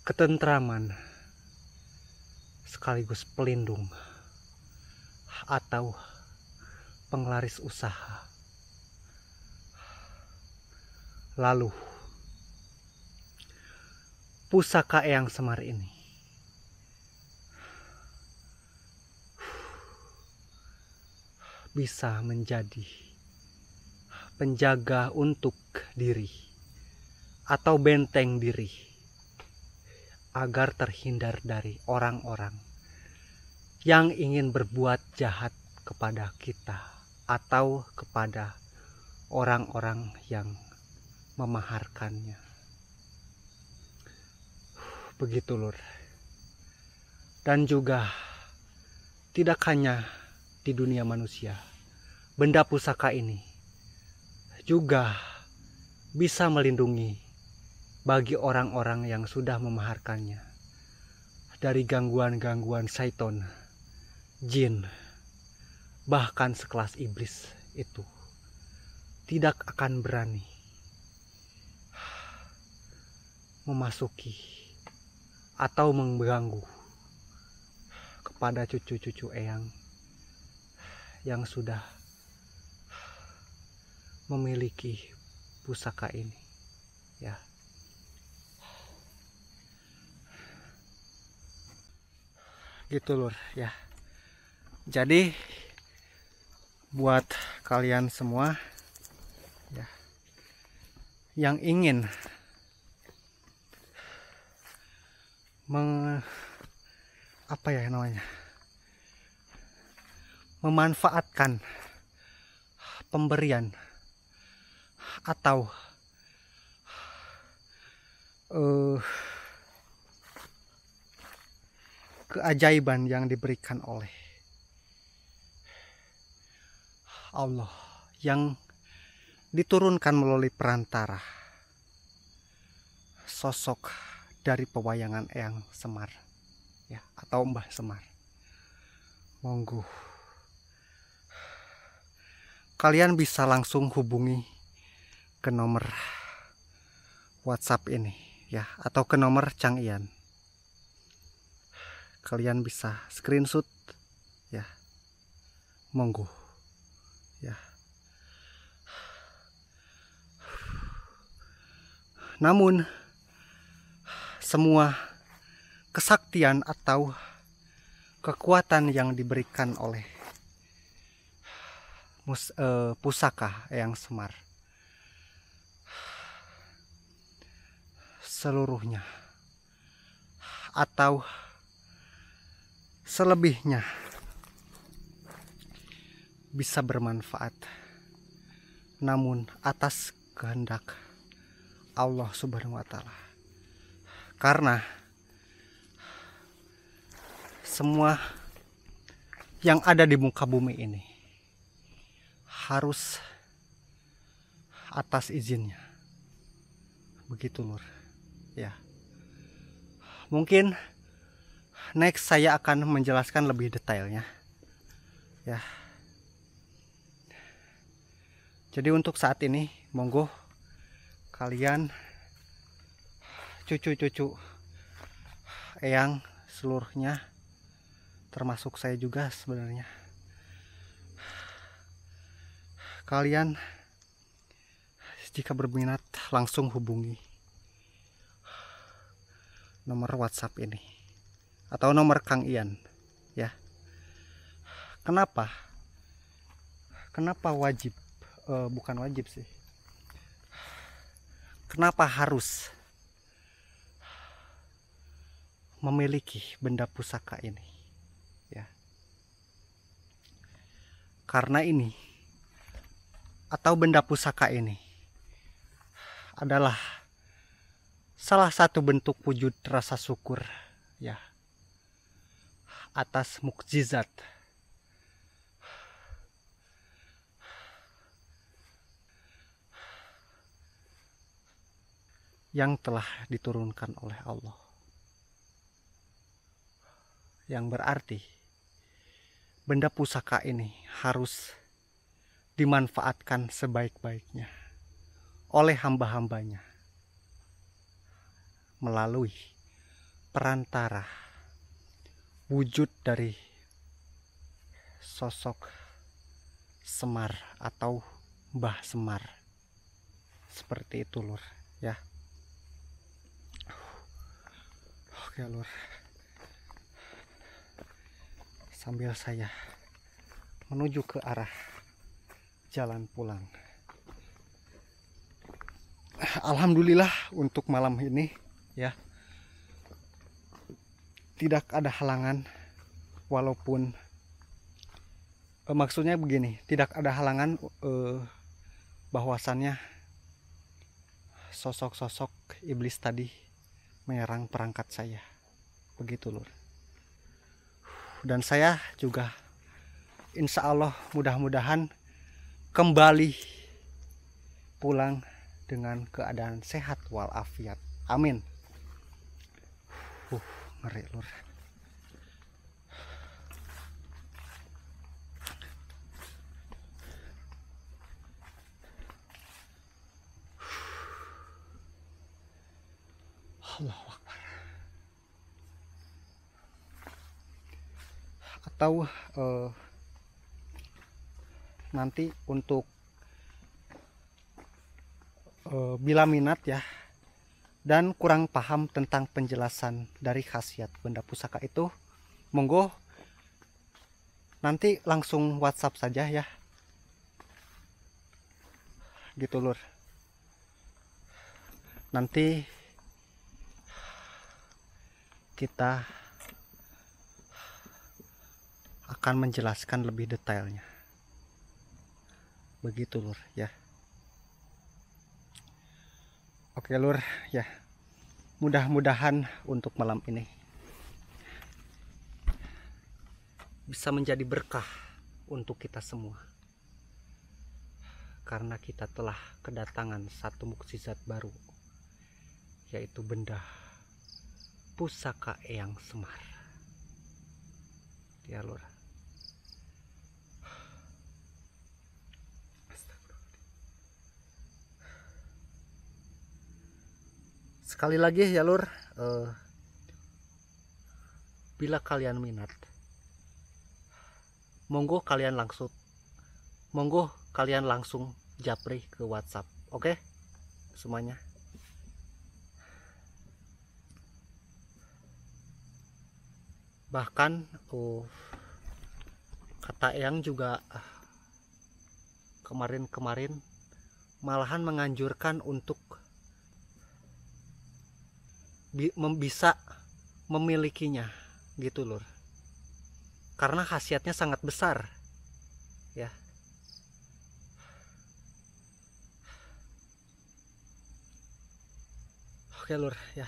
ketentraman, sekaligus pelindung atau penglaris usaha. Lalu pusaka Eyang Semar ini bisa menjadi penjaga untuk diri atau benteng diri agar terhindar dari orang-orang yang ingin berbuat jahat kepada kita atau kepada orang-orang yang memaharkannya. Begitu lur. Dan juga tidak hanya di dunia manusia, benda pusaka ini juga bisa melindungi bagi orang-orang yang sudah memaharkannya dari gangguan-gangguan syaiton, jin, bahkan sekelas iblis itu tidak akan berani memasuki atau mengganggu kepada cucu-cucu eyang yang sudah memiliki pusaka ini, ya. Gitu lur, ya. Jadi buat kalian semua ya yang ingin memanfaatkan pemberian atau keajaiban yang diberikan oleh Allah yang diturunkan melalui perantara sosok dari pewayangan Eyang Semar, ya, atau Mbah Semar. Monggo kalian bisa langsung hubungi ke nomor WhatsApp ini, ya, atau ke nomor Cang Ian. Kalian bisa screenshot, ya. Monggo, ya. Namun semua kesaktian atau kekuatan yang diberikan oleh pusaka Eyang Semar seluruhnya atau selebihnya bisa bermanfaat, namun atas kehendak Allah Subhanahu wa Ta'ala. Karena semua yang ada di muka bumi ini harus atas izinnya. Begitu lur, ya. Mungkin next saya akan menjelaskan lebih detailnya, ya. Jadi untuk saat ini monggo kalian cucu-cucu eyang seluruhnya, termasuk saya juga sebenarnya, kalian jika berminat langsung hubungi nomor WhatsApp ini atau nomor Kang Ian, ya. Kenapa wajib, bukan wajib sih, kenapa harus memiliki benda pusaka ini, ya? Karena ini atau benda pusaka ini adalah salah satu bentuk wujud rasa syukur, ya, atas mukjizat yang telah diturunkan oleh Allah, yang berarti benda pusaka ini harus dimanfaatkan sebaik-baiknya oleh hamba-hambanya melalui perantara wujud dari sosok Semar atau Mbah Semar. Seperti itu lur, ya. Oke lur, sambil saya menuju ke arah jalan pulang. Alhamdulillah untuk malam ini, ya, tidak ada halangan, walaupun Maksudnya begini, tidak ada halangan bahwasannya sosok-sosok iblis tadi menyerang perangkat saya. Begitu lur. Dan saya juga insya Allah mudah-mudahan kembali pulang dengan keadaan sehat walafiat. Amin. Ngeri lur. Allahu Akbar. Atau nanti untuk bila minat ya dan kurang paham tentang penjelasan dari khasiat benda pusaka itu, monggo nanti langsung WhatsApp saja ya. Gitu lur. Nanti kita akan menjelaskan lebih detailnya. Begitu lur ya. Oke lur ya. Mudah-mudahan untuk malam ini bisa menjadi berkah untuk kita semua. Karena kita telah kedatangan satu mukjizat baru, yaitu benda pusaka Eyang Semar. Ya lur. Sekali lagi ya lur, bila kalian minat, monggo kalian langsung japri ke WhatsApp. Oke semuanya. Bahkan kata Eyang juga kemarin malahan menganjurkan untuk bisa memilikinya gitu lur, karena khasiatnya sangat besar ya. Oke lur ya,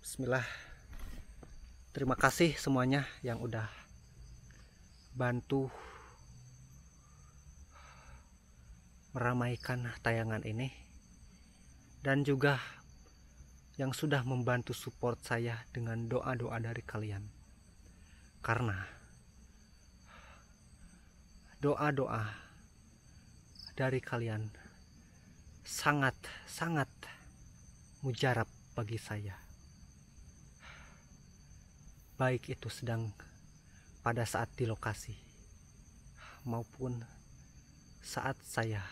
bismillah. Terima kasih semuanya yang udah bantu meramaikan tayangan ini, dan juga yang sudah membantu support saya dengan doa-doa dari kalian. Karena doa-doa dari kalian sangat mujarab bagi saya. Baik itu sedang pada saat di lokasi maupun saat saya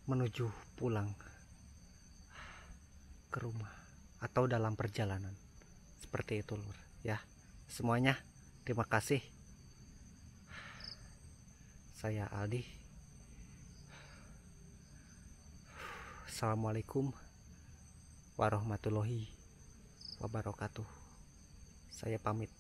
menuju pulang ke rumah atau dalam perjalanan. Seperti itu lur ya. Semuanya terima kasih. Saya Aldi. Assalamualaikum warahmatullahi wabarakatuh. Saya pamit.